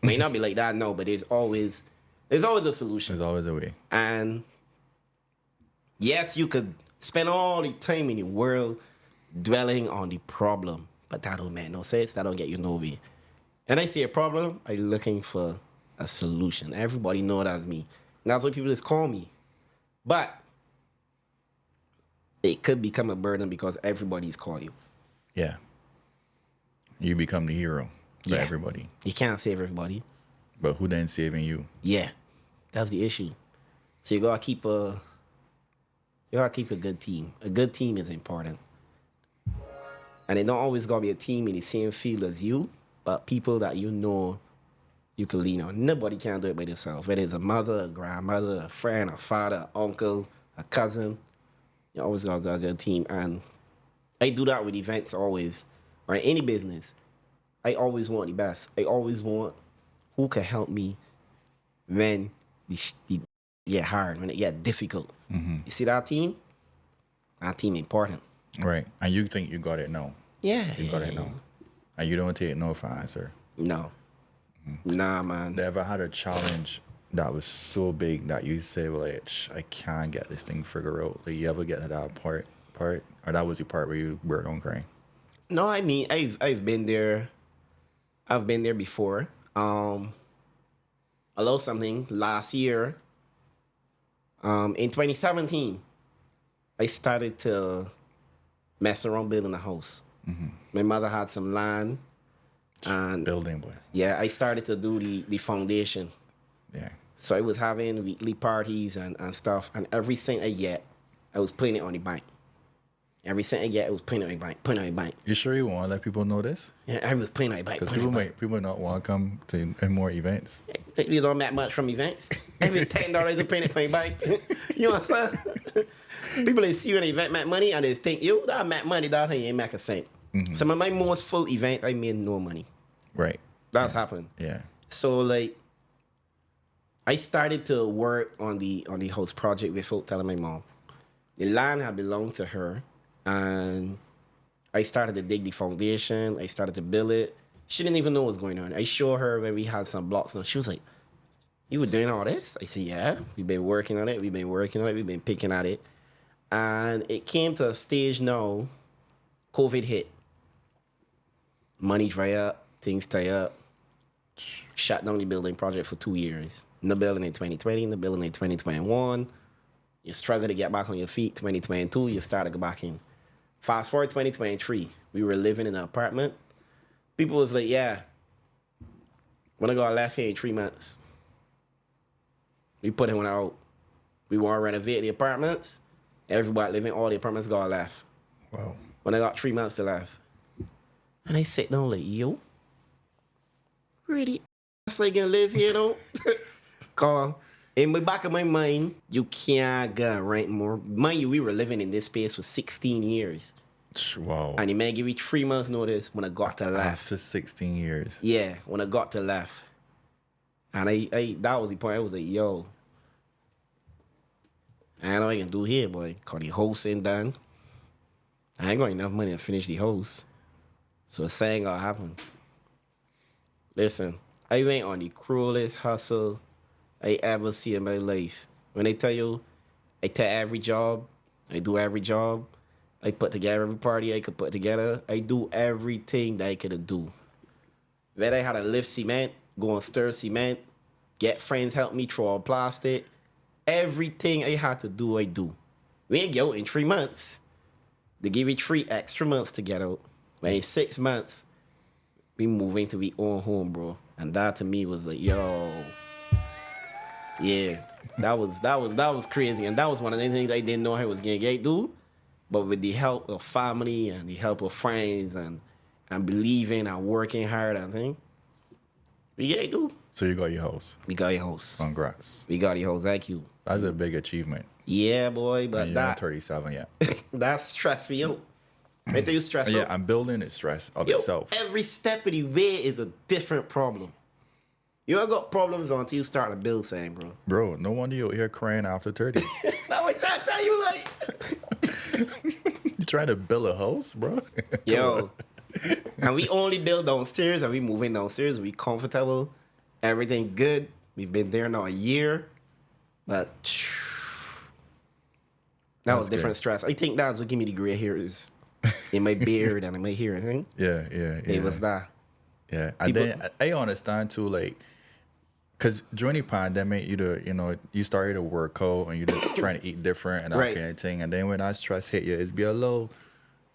May not be like that now, but there's always a solution. There's always a way. And yes, you could spend all the time in the world dwelling on the problem, but that don't make no sense. That don't get you nowhere. And I see a problem, I'm looking for a solution. Everybody know that's me. And that's what people just call me. But it could become a burden because everybody's call you. Yeah. You become the hero for everybody. You can't save everybody. But who then saving you? Yeah. That's the issue. So you gotta keep a good team. A good team is important. And it don't always gotta be a team in the same field as you, but people that you know you can lean on. Nobody can do it by themselves. Whether it's a mother, a grandmother, a friend, a father, an uncle, a cousin. You always got a good team. And I do that with events always, or any business. I always want the best. I always want who can help me when the get hard, when it get difficult. You see that team? That team important. Right. And you think you got it now. Yeah. You got it now. And you don't take no for answer. No. Nah, man. They ever had a challenge that was so big that you say, well, like, I can't get this thing figured out. Like, you ever get to that part? Or that was the part where you burst on crying? No, I mean, I've been there. I've been there before. A little something last year. In 2017, I started to mess around building a house. My mother had some land, and Building, boy. yeah, I started to do the foundation. Yeah. So I was having weekly parties and stuff, and every cent I get, I was putting it on the bank. Every cent I get, I was putting it on the bank, putting it on the bank. You sure you want to let people know this? Yeah, I was putting it on the bank. Because putting it on the bank. people not want to come to more events. You don't make much from events. Every $10 to pay it pay back. You understand? People they see you in an event make money and they think you that make money that thing ain't make a cent. Some of my most full events I made no money. Right. That's happened. Yeah. So like I started to work on the house project without telling my mom. The land had belonged to her, and I started to dig the foundation. I started to build it. She didn't even know what was going on. I showed her when we had some blocks and she was like, "You were doing all this?" I said, "Yeah, we've been working on it. We've been picking at it." And it came to a stage now, COVID hit. Money dry up, things tie up. Shut down the building project for 2 years. No building in 2020, no building in 2021. You struggle to get back on your feet. 2022, you start to go back in. Fast forward 2023, we were living in an apartment. People was like, "Yeah, when I got left here in 3 months, we put him out. We want to renovate the apartments. Everybody living, all the apartments got left. Wow. When I got 3 months to left." And I sit down like, yo, really? That's like gonna live here though? Cause in the back of my mind, you can't get rent more. Mind you, we were living in this space for 16 years. Wow. And he may give me 3 months notice when I got to left. After 16 years. Yeah, when I got to left. And I that was the point. I was like, yo, I know what I can do here, boy. Cause the house ain't done. I ain't got enough money to finish the house. So a saying gonna happen. Listen, I went on the cruelest hustle I ever see in my life. When I tell you, I take every job, I do every job, I put together every party I could put together, I do everything that I could do. Then I had to lift cement, go and stir cement, get friends help me throw out plastic. Everything I had to do, I do. We ain't get out in 3 months. They give me 3 extra months to get out. But in 6 months, we move into we own home, bro. And that to me was like, yo, yeah, that was crazy. And that was one of the things I didn't know I was gonna get do. But with the help of family and the help of friends and believing and working hard, I think we get do. So you got your house. We got your house. Congrats. We got your house. Thank you. That's a big achievement. Yeah, boy. But And you're not 37 yet. that stressed me out. I think you stress Yeah, out. I'm building it stress of Yo, itself. every step of the way is a different problem. You ain't got problems until you start to build something, bro. Bro, no wonder you're here crying after 30. Now I try to tell you, like, You trying to build a house, bro? yo. And we only build downstairs and we moving downstairs. We comfortable. Everything good. We've been there now a year. But that was different good. stress. I think that's what give me the gray hairs in my beard and in my hair, I think. Yeah. It was that. Yeah, and People- then I understand too, like, because during the pandemic, you started to work out and you're trying to eat different and that Right. kind of thing. And then when that stress hit you, it's be a little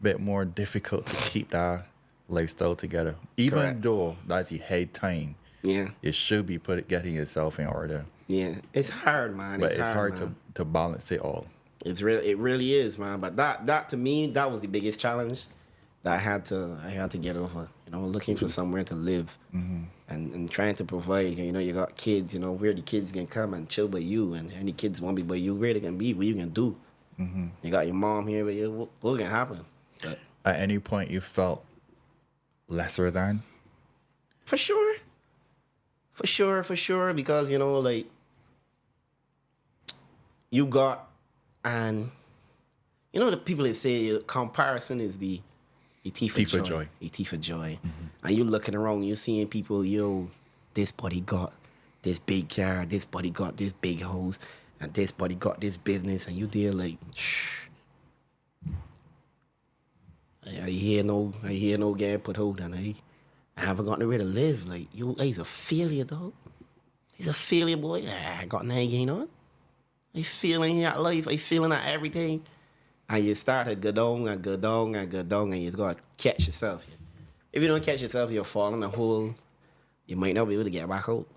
bit more difficult to keep that lifestyle together. Even Correct. though that's your head time, Yeah. you should be getting yourself in order. Yeah. It's hard, man. But it's hard man. to balance it all. It really is, man. But that to me, that was the biggest challenge that I had to get over. Looking for somewhere to live and trying to provide. You got kids. Where the kids can come and chill with you, and any kids want to be by you, where they can be, what you can do. You got your mom here, but what's gonna happen? But At any point, you felt lesser than? For sure. For sure. Because, you know, like, you got, and, you know, the people that say comparison is the thief of joy. A thief of joy. And you looking around, you seeing people, yo, this buddy got this big car, this buddy got this big house, and this buddy got this business, and you there like, shh. I hear no game put hold on. I haven't got nowhere to live. Like, you, he's a failure, dog. He's a failure, boy. I got nothing going on. I feeling that life. I feeling that everything. And you start to go down, and you got to catch yourself. If you don't catch yourself, you'll fall in a hole. You might not be able to get back out.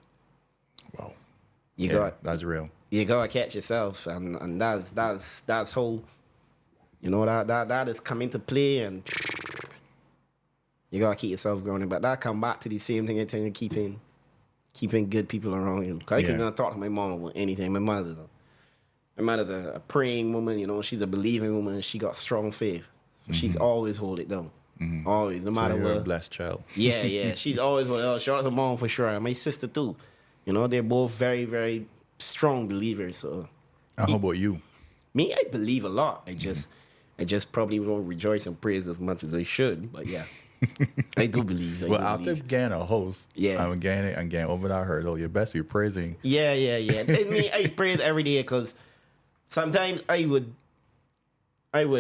Wow. That's real. You gotta catch yourself, and that's how, you know, that is coming to play, and you gotta keep yourself grounded. But that come back to the same thing in terms of keeping good people around you. Cause I can talk to my mom about anything. My mother's a praying woman, you know. She's a believing woman. She got strong faith, so she's always hold it down. Always, no matter you're what. a blessed child. Yeah. She's always shout out to mom for sure, and my sister too. You know, they're both very, very strong believers. So, how about you? Me, I believe a lot. I just probably don't rejoice and praise as much as I should. But yeah, I do believe. After getting a host, I'm getting over that hurdle. You best be praising. Yeah. I praise every day because sometimes I would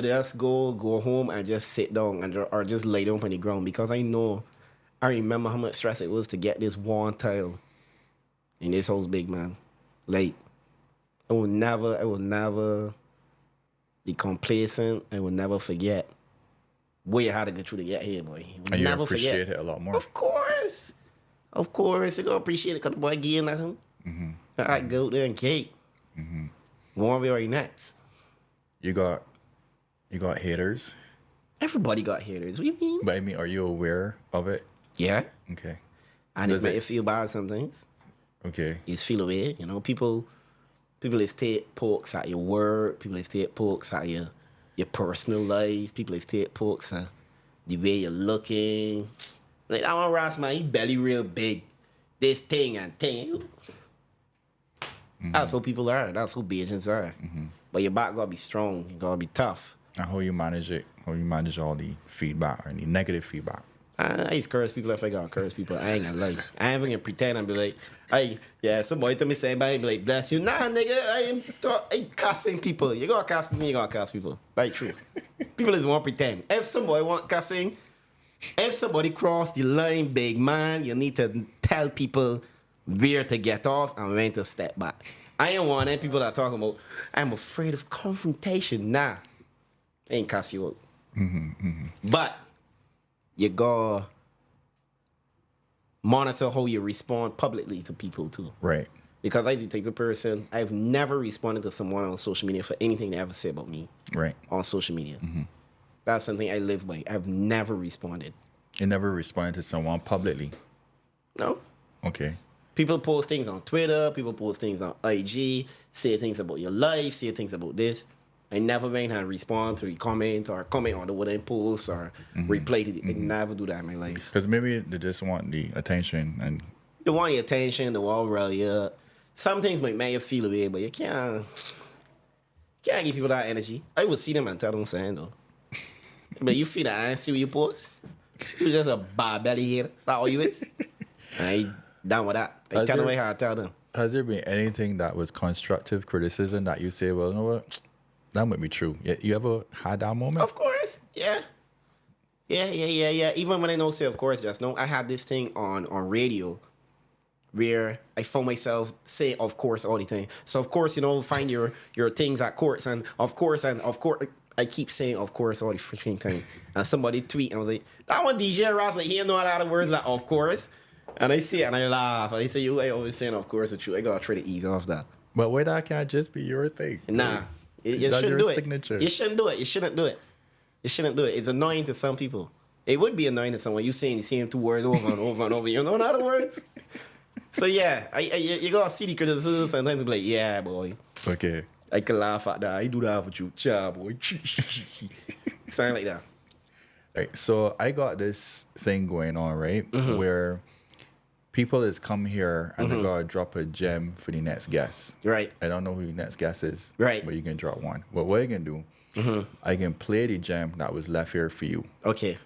just go home and just sit down or just lay down on the ground because I remember how much stress it was to get this one tile in this house, big man. Like, I will never be complacent. I will never forget what you had to go through to get here, boy. And you appreciate it a lot more. Of course. You gonna appreciate it because the boy getting at him. I go there and cake. Won't be right next. You got haters? Everybody got haters. What do you mean? But I mean, are you aware of it? Yeah. Okay. And it make you feel bad some things. Okay. You just feel away. You know, people is take pokes at your work. People is take pokes at your personal life. People is take pokes at the way you're looking. Like, I want to ask my belly real big. This thing and thing. That's who people are. That's who Bajans are. But your back gotta be strong. You gotta be tough. And how you manage it? How you manage all the feedback or any negative feedback? I used to curse people if I gotta curse people. I ain't gonna lie. I ain't gonna pretend and be like, hey, yeah, somebody tell me say bye, be like, bless you. Nah, nigga, I cussing people. You gotta cuss me, you gotta cuss people. Like, truth. People just want to pretend. If somebody want cussing, if somebody cross the line, big man, you need to tell people where to get off and when to step back. I ain't one of them people that talking about, I'm afraid of confrontation. Nah, I ain't cuss you out. But you gotta monitor how you respond publicly to people too. Right. Because I the type of person, I've never responded to someone on social media for anything they ever say about me. Right. On social media. That's something I live by. I've never responded. You never responded to someone publicly? No. Okay. People post things on Twitter, people post things on IG, say things about your life, say things about this. I never went and respond to a comment or comment on the wooden post or reply to it. I never do that in my life. Because maybe they just want the attention and they want your attention, they want to rally you up. Some things might make you feel away, but you can't give people that energy. I would see them and tell them saying though. But you feel that I ain't see what you post. You just a bar belly here. That's all you is. I ain't done with that. I tell them how I tell them. Has there been anything that was constructive criticism that you say, well, you know what? That might be true. You ever had that moment? Of course. Yeah. Even when I don't say of course, just know I had this thing on radio where I found myself saying of course all the time. So of course, you know, find your things at courts and of course I keep saying of course all the freaking time. And somebody tweet and I was like, that one DJ Ross, like he know a lot of words like of course. And I see it and I laugh. And I say, I always saying of course with you. I gotta try to ease off that. But why that can't just be your thing? Nah. You That's shouldn't your do signature. it. You shouldn't do it. It's annoying to some people. It would be annoying to someone. You saying the same two words over and over and over. You know other words? So yeah, you gotta see the criticism sometimes be like, yeah, boy. Okay. I can laugh at that. I do that with you. Cha, boy. Something like that. Right. So I got this thing going on, right? Where people is come here and they gotta drop a gem for the next guest. Right. I don't know who the next guest is. Right. But you can drop one. But what I can do, I can play the gem that was left here for you. Okay.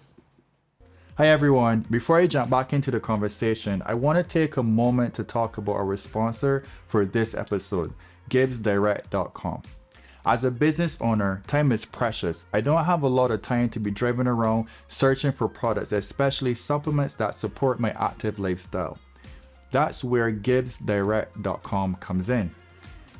Hi everyone, before I jump back into the conversation, I want to take a moment to talk about our sponsor for this episode, GibbsDirect.com. As a business owner, time is precious. I don't have a lot of time to be driving around searching for products, especially supplements that support my active lifestyle. That's where GibbsDirect.com comes in.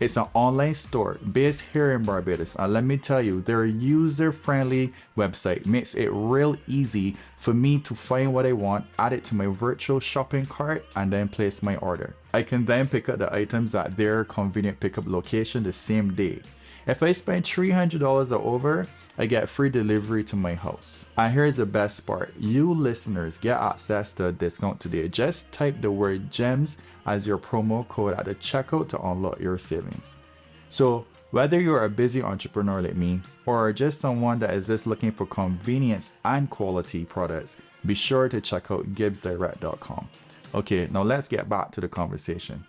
It's an online store based here in Barbados, and let me tell you, their user-friendly website makes it real easy for me to find what I want, add it to my virtual shopping cart, and then place my order. I can then pick up the items at their convenient pickup location the same day. If I spend $300 or over, I get free delivery to my house. And here's the best part. You listeners get access to a discount today. Just type the word GEMS as your promo code at the checkout to unlock your savings. So whether you're a busy entrepreneur like me or just someone that is just looking for convenience and quality products, be sure to check out GibbsDirect.com. Okay, now let's get back to the conversation.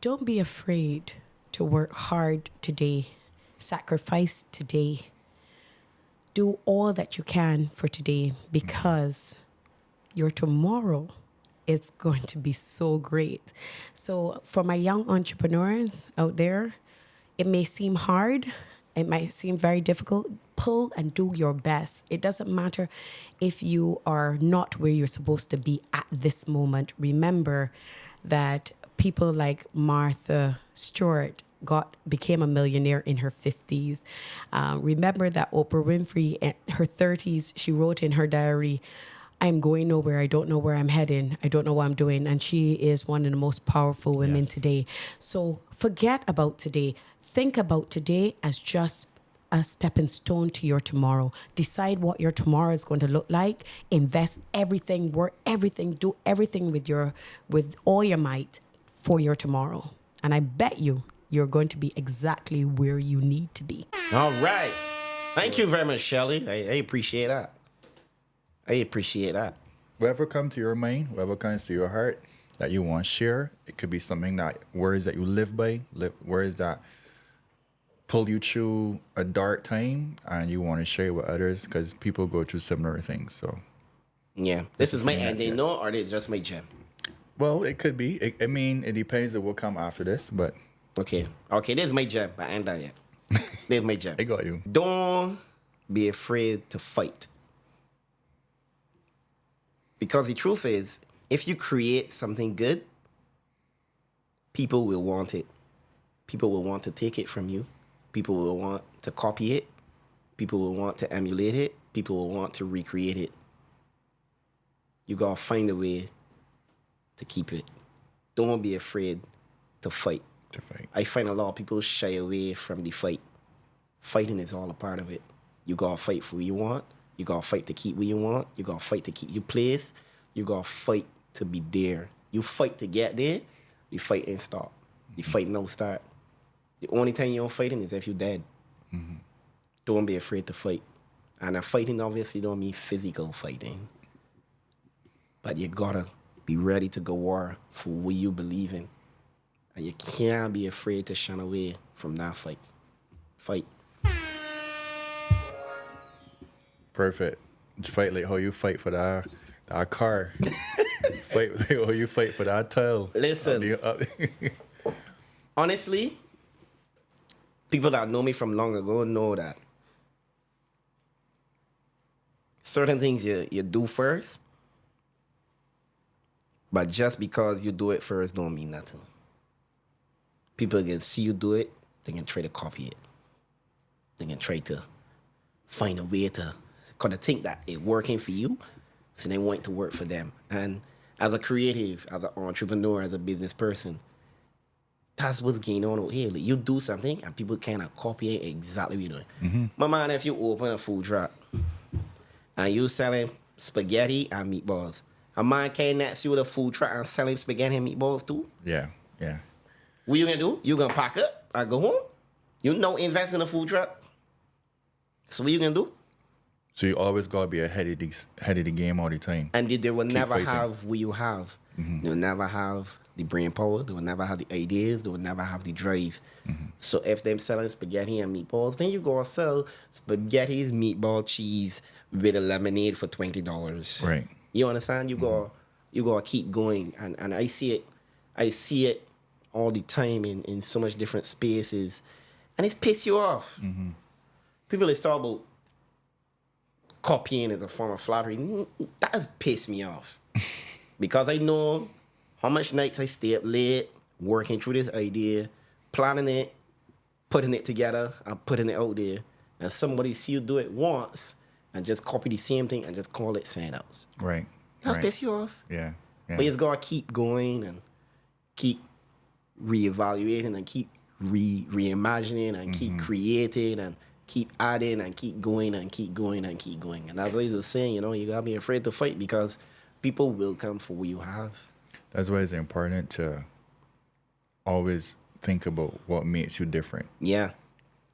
Don't be afraid to work hard today. Sacrifice today. Do all that you can for today because your tomorrow is going to be so great. So for my young entrepreneurs out there, it may seem hard. It might seem very difficult. Pull and do your best. It doesn't matter if you are not where you're supposed to be at this moment. Remember that people like Martha Stewart became a millionaire in her 50s. Remember that Oprah Winfrey in her 30s, she wrote in her diary, I'm going nowhere. I don't know where I'm heading. I don't know what I'm doing. And she is one of the most powerful women today. So forget about today. Think about today as just a stepping stone to your tomorrow. Decide what your tomorrow is going to look like. Invest everything, work everything, do everything with all your might for your tomorrow. And I bet you're going to be exactly where you need to be. All right. Thank you very much, Shelly. I appreciate that. I appreciate that. Whatever comes to your mind, whatever comes to your heart that you want to share, it could be something that words that you live by, words that pull you through a dark time and you want to share with others because people go through similar things. So, yeah, this is my ending, no, or is just my gem? Well, it could be. It depends on what come after this, but. Okay, this is my gem, but I ain't done yet. This is my gem. I got you. Don't be afraid to fight. Because the truth is, if you create something good, people will want it. People will want to take it from you. People will want to copy it. People will want to emulate it. People will want to recreate it. You gotta find a way to keep it. Don't be afraid to fight. I find a lot of people shy away from the fight. Fighting is all a part of it. You gotta fight for what you want. You gotta fight to keep what you want. You gotta fight to keep your place. You gotta fight to be there. You fight to get there. The fight ain't stop. The fight no start. The only time you don't fighting is if you're dead. Mm-hmm. Don't be afraid to fight. And fighting obviously don't mean physical fighting. But you gotta be ready to go war for what you believe in. And you can't be afraid to shun away from that fight. Fight. Perfect. Fight like how you fight for that car. Fight like how you fight for that tile. Listen. Honestly, people that know me from long ago know that certain things you do first, but just because you do it first don't mean nothing. People can see you do it, they can try to copy it. They can try to find a way to, because they think that it's working for you, so they want it to work for them. And as a creative, as an entrepreneur, as a business person, that's what's going on out here. Like, you do something and people kind of copy it exactly what you're doing. Mm-hmm. My man, if you open a food truck and you selling spaghetti and meatballs, a man can't next you with a food truck and selling spaghetti and meatballs too? Yeah. What you gonna do? You gonna pack up and go home? You know, invest in a food truck. So what you gonna do? So you always gotta be head of the game all the time. And they will never fighting. have what you have. They will never have the brain power. They will never have the ideas. They will never have the drive. So if they're selling spaghetti and meatballs, then you go and sell spaghettis, meatball, cheese with a lemonade for $20. Right. You understand? You go keep going. And I see it all the time in so much different spaces. And it's piss you off. People that talk about copying as a form of flattery, that has pissed me off. Because I know how much nights I stay up late, working through this idea, planning it, putting it together, and putting it out there. And somebody see you do it once and just copy the same thing and just call it something else. Right. That's right. piss you off. Yeah. But you just gotta keep going and keep reevaluating and keep reimagining and keep creating and keep adding and keep going and keep going and keep going. And that's what he's saying, you gotta be afraid to fight because people will come for what you have. That's why it's important to always think about what makes you different. Yeah.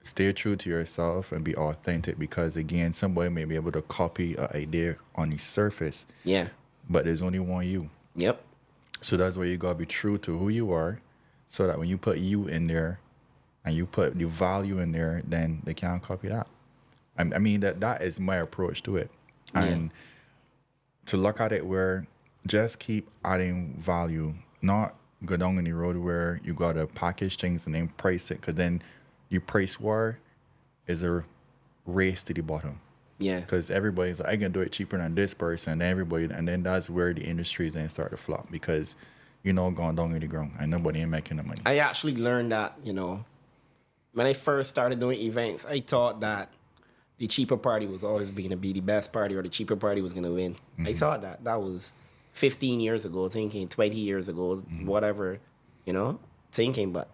Stay true to yourself and be authentic because, again, somebody may be able to copy an idea on the surface. Yeah. But there's only one you. Yep. So that's why you got to be true to who you are so that when you put you in there and you put the value in there, then they can't copy that. I mean, that is my approach to it. And to look at it where just keep adding value, not go down in the road where you got to package things and then price it because then your price war is a race to the bottom. Yeah. Because everybody's like, I can do it cheaper than this person, and then that's where the industry then start to flop because going down in the ground and nobody ain't making the money. I actually learned that, when I first started doing events, I thought that the cheaper party was always going to be the best party or the cheaper party was going to win. I thought that. That was 15 years ago thinking, 20 years ago, whatever, thinking, but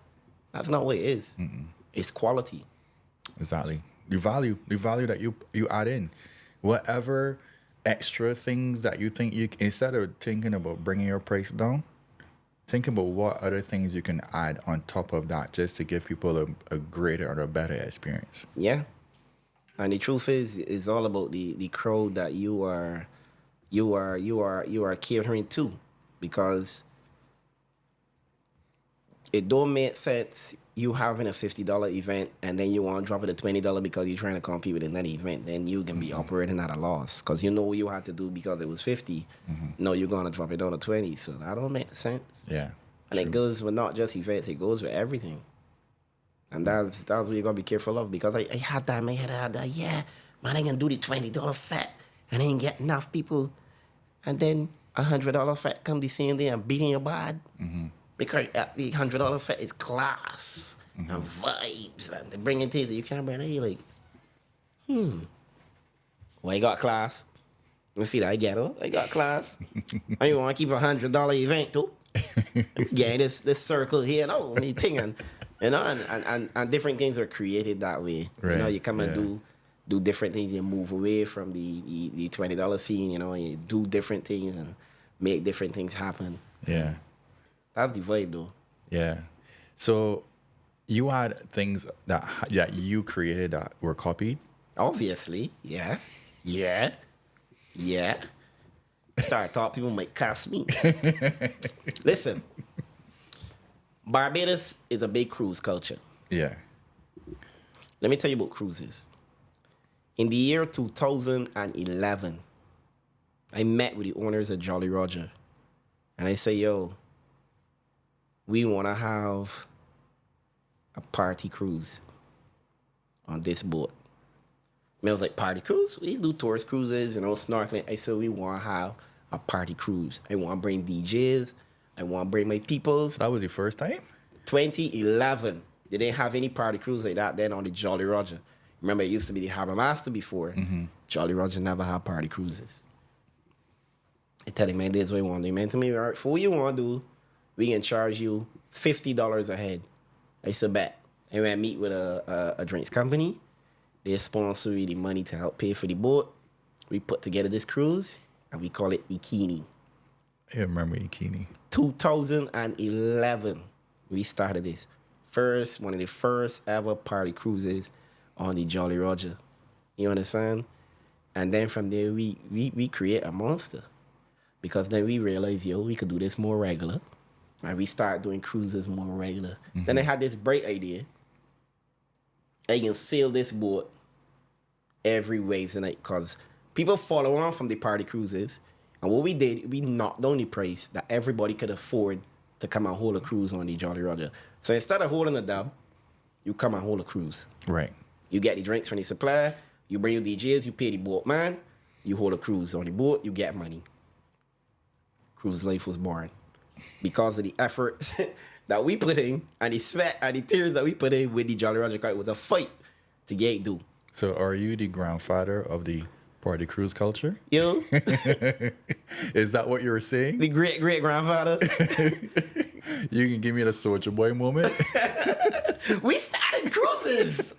that's not what it is. It's quality. Exactly. The value that you add in. Whatever extra things that you think instead of thinking about bringing your price down, think about what other things you can add on top of that just to give people a greater or a better experience. Yeah. And the truth is, it's all about the crowd that you are catering to, because it don't make sense you having a $50 event and then you want to drop it to $20 because you're trying to compete with another event. Then you can be operating at a loss because you know what you had to do because it was 50. No, you're gonna drop it down to 20. So that don't make sense. Yeah. And it goes with not just events; it goes with everything. And that's what you gotta be careful of, because I had that in my head. Yeah, man, I can do the $20 fat and I ain't get enough people, and then $100 fat come the same day and beating your bad. Because the $100 fat is class and vibes, and they bring in things that you can't bring. And you're like, well, I got class. Let me see that. I got class. I want to keep $100 event too. Yeah, this circle here, no, me thing, and different things are created that way. Right. You come and do different things. You move away from the $20 scene. And you do different things and make different things happen. Yeah. That's the vibe, though. Yeah. So you had things that you created that were copied? Obviously, yeah. Start thought people might cast me. Listen, Barbados is a big cruise culture. Yeah. Let me tell you about cruises. In the year 2011, I met with the owners of Jolly Roger, and I say, yo, we want to have a party cruise on this boat. I was like, party cruise? We do tourist cruises, snorkeling. I said, we want to have a party cruise. I want to bring DJs. I want to bring my peoples. That was your first time? 2011. They didn't have any party cruise like that then on the Jolly Roger. Remember, it used to be the Harbor Master before. Jolly Roger never had party cruises. I tell him, man, this is what I want to do. Man, to me, all right, for what you want to do, we can charge you $50 a head. I said, bet. And when I meet with a drinks company, they sponsor me the money to help pay for the boat. We put together this cruise, and we call it Ikini. I remember Ikini. 2011, we started this. One of the first ever party cruises on the Jolly Roger. You understand? And then from there, we create a monster. Because then we realize, we could do this more regular. And we start doing cruises more regular. Then I had this bright idea. I can sail this boat every Wednesday night because people follow on from the party cruises. And what we did, we knocked down the price that everybody could afford to come and hold a cruise on the Jolly Roger. So instead of holding a dub, you come and hold a cruise. Right. You get the drinks from the supplier, you bring your DJs, you pay the boatman, you hold a cruise on the boat, you get money. Cruise life was born because of the efforts that we put in and the sweat and the tears that we put in with the Jolly Roger. It was a fight to get it do. So are you the grandfather of the party cruise culture? You know? Is that what you were saying? The great-great-grandfather. You can give me the Soulja Boy moment? We started cruises.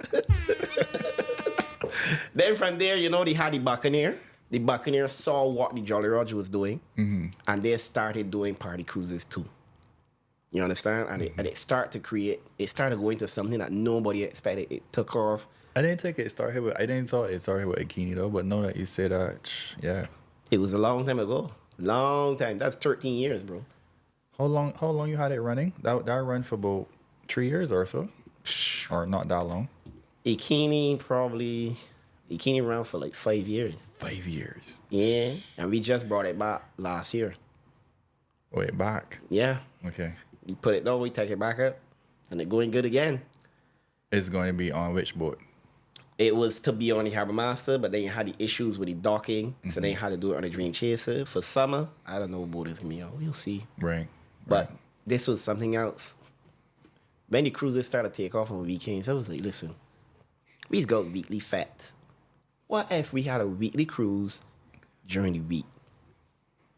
Then from there, they had the Buccaneer. The Buccaneer saw what the Jolly Roger was doing, and they started doing party cruises too. You understand? And it started going to something that nobody expected. It took off. I didn't thought it started with Akini though, but now that you say that, yeah. It was a long time ago. Long time. That's 13 years, bro. How long you had it running? That run for about 3 years or so? Or not that long? Akini ran for like 5 years. 5 years. Yeah. And we just brought it back last year. Wait, back? Yeah. Okay. We put it down, we take it back up, and it going good again. It's going to be on which boat? It was to be on the Harbor Master, but then you had the issues with the docking, so they had to do it on the Dream Chaser. For summer, I don't know what boat it's going to be on. We'll see. Right. But this was something else. When the cruises started to take off on weekends, I was like, listen, we've got weekly fats. What if we had a weekly cruise during the week?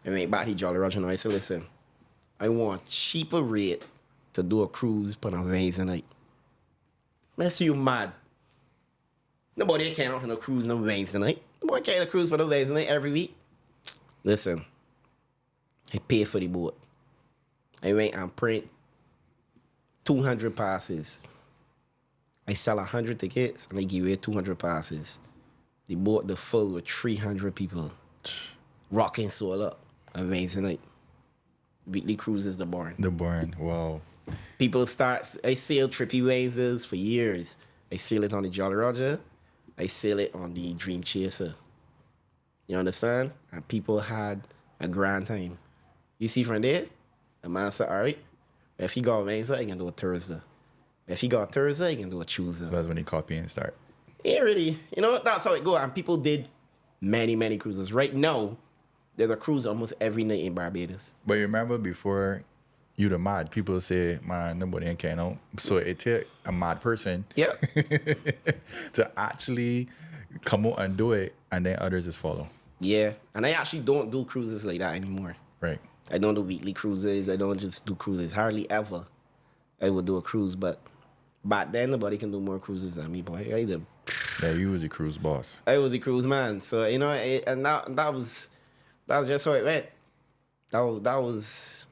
I went back to Jolly Roger and I said, listen, I want a cheaper rate to do a cruise on a Wednesday night. Let's see you mad. Nobody can on a cruise on a Wednesday night. Nobody can on a cruise for a Wednesday night every week. Listen, I pay for the boat. I went and print 200 passes. I sell 100 tickets and I give away 200 passes. The boat, the full with 300 people. Rocking soul up on Wednesday night. Weekly cruises, the barn. The barn, wow. People I sail Trippy Wednesdays for years. I sail it on the Jolly Roger. I sail it on the Dream Chaser. You understand? And people had a grand time. You see from there, a man said, all right, if he got Wednesday, I can do a Thursday. If he got Thursday, I can do a Tuesday. So that's when he copy and start. Yeah, really. That's how it go. And people did many, many cruises. Right now, there's a cruise almost every night in Barbados. But you remember before you the mad, people say, man, nobody can know. So it take a mad person to actually come out and do it, and then others just follow. Yeah. And I actually don't do cruises like that anymore. Right. I don't do weekly cruises. I don't just do cruises. Hardly ever I would do a cruise. But back then, nobody can do more cruises than me, boy. Yeah, you was a cruise boss. I was a cruise man. So, and that was just how it went. That was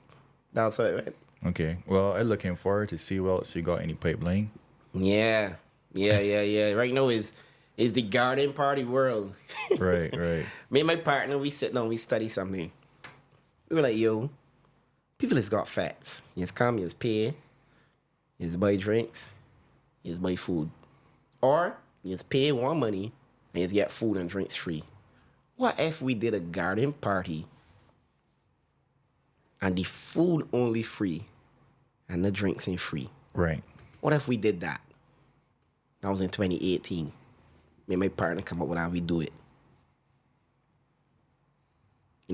how it went. Okay. Well, I'm looking forward to see what else you got in the pipeline. Yeah. Right now is the garden party world. Right. Me and my partner, we sit down, we study something. We were like, yo, people has got facts. You just come, you just pay, you just buy drinks, you just buy food. Or you just pay one money and you just get food and drinks free. What if we did a garden party and the food only free and the drinks ain't free? Right. What if we did that? That was in 2018. Me and my partner come up with how we do it.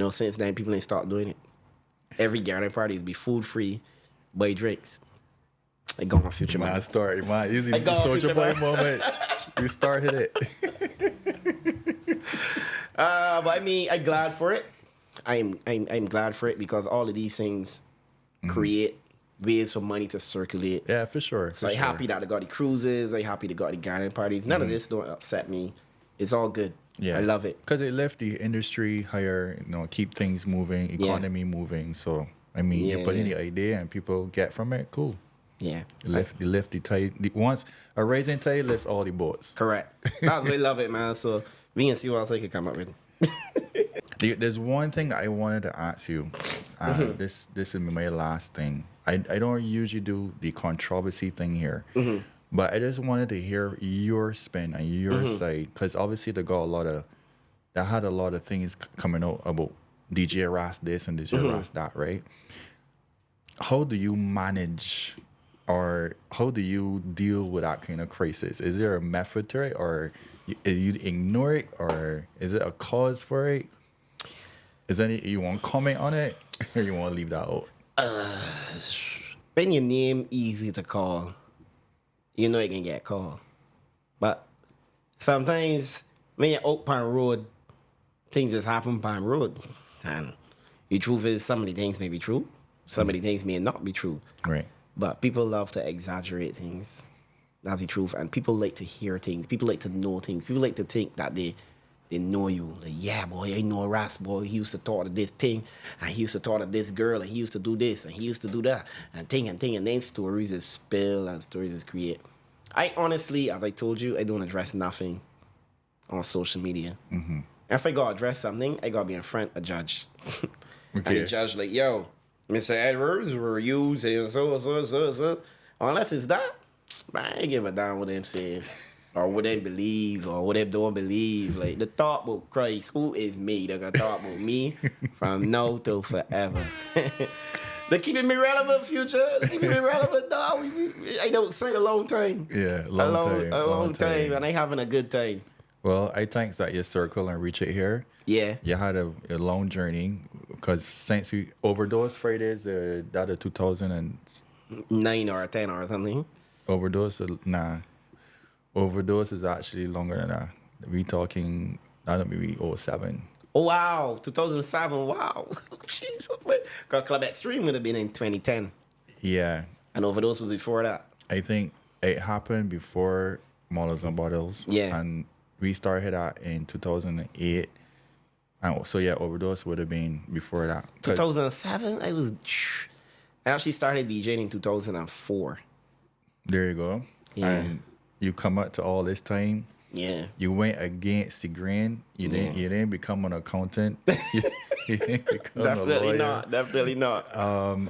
Since then, people ain't start doing it. Every garden party be food free, buy drinks. I got my future man. Story, man. Usually the social boy moment. You started it. But I mean, I'm glad for it. I'm glad for it because all of these things create ways for money to circulate. Yeah, for sure. So I'm happy that I got the cruises. I'm happy they got the garden parties. None of this don't upset me. It's all good. Yeah, I love it because it left the industry higher. Keep things moving, economy moving. So I mean, you put in the idea and people get from it. Cool. Yeah. You lift the tide. Once a rising tide lifts all the boats. Correct. That's why I love it, man. So We can see what else I could come up with. There's one thing that I wanted to ask you. This is my last thing. I don't usually do the controversy thing here, but I just wanted to hear your spin and your side, because obviously they had a lot of things coming out about DJ Ras this and DJ Ras that, right? How do you manage, or how do you deal with that kind of crisis? Is there a method to it, or you ignore it, or is it a cause for it? Is any you want to comment on it, or you want to leave that out? When your name easy to call, you know you can get called. But sometimes when you're out on road, things just happen on road. And the truth is, some of the things may be true, some of the things may not be true. Right. But people love to exaggerate things. That's the truth. And people like to hear things. People like to know things. People like to think that they know you. Like, yeah, boy, I know Ras, boy. He used to talk of this thing, and he used to talk of this girl, and he used to do this, and he used to do that, and thing. And then stories is spill and stories is create. I honestly, as I told you, I don't address nothing on social media. If I gotta address something, I gotta be in front of a judge. And the judge like, yo, Mr. Edwards, were you saying so. Unless it's that, I ain't give a damn what them say, or what they believe, or what they don't believe. Like, the thought about Christ, who is me? They gonna talk about me from now till forever. They're keeping me relevant, future. They're keeping me relevant, dog. I don't say a long time. Yeah, long time. And I having a good time. Well, I thanks that you circle and reach it here. Yeah. You had a long journey, because since we overdosed Fridays, that of 2009 or 10 or something. overdose is actually longer than that. We talking, I don't maybe 07. Oh, wow. 2007. Wow. Jesus. Because Club Extreme would have been in 2010. Yeah. And Overdose was before that. I think it happened before Models and Bottles. Yeah. And we started that in 2008. And so, yeah, Overdose would have been before that. 2007? I actually started DJing in 2004. There you go. Yeah. And you come up to all this time. Yeah. You went against the grain. You didn't become an accountant. You didn't become Definitely a lawyer. Definitely not.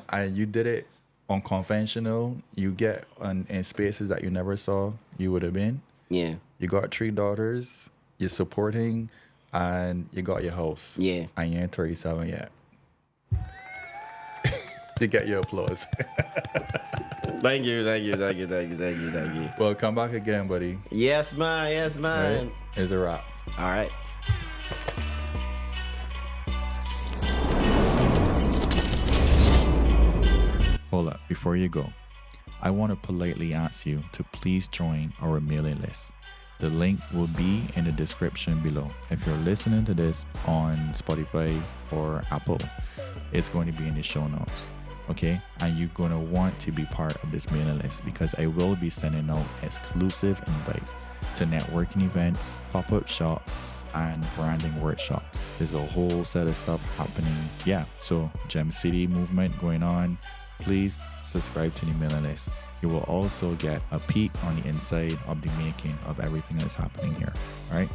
And you did it unconventional. You get in spaces that you never saw you would have been. Yeah. You got 3 daughters. You're supporting, and you got your house. Yeah. And you ain't 37 yet. You get your applause. Thank you. Well, come back again, buddy. Yes, man. Right? It's a wrap. All right. Hold up, before you go, I want to politely ask you to please join our mailing list. The link will be in the description below. If you're listening to this on Spotify or Apple, it's going to be in the show notes. Okay, and you're going to want to be part of this mailing list, because I will be sending out exclusive invites to networking events, pop-up shops, and branding workshops. There's a whole set of stuff happening. Yeah, so Gem City movement going on. Please subscribe to the mailing list. You will also get a peek on the inside of the making of everything that's happening here. All right,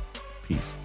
peace.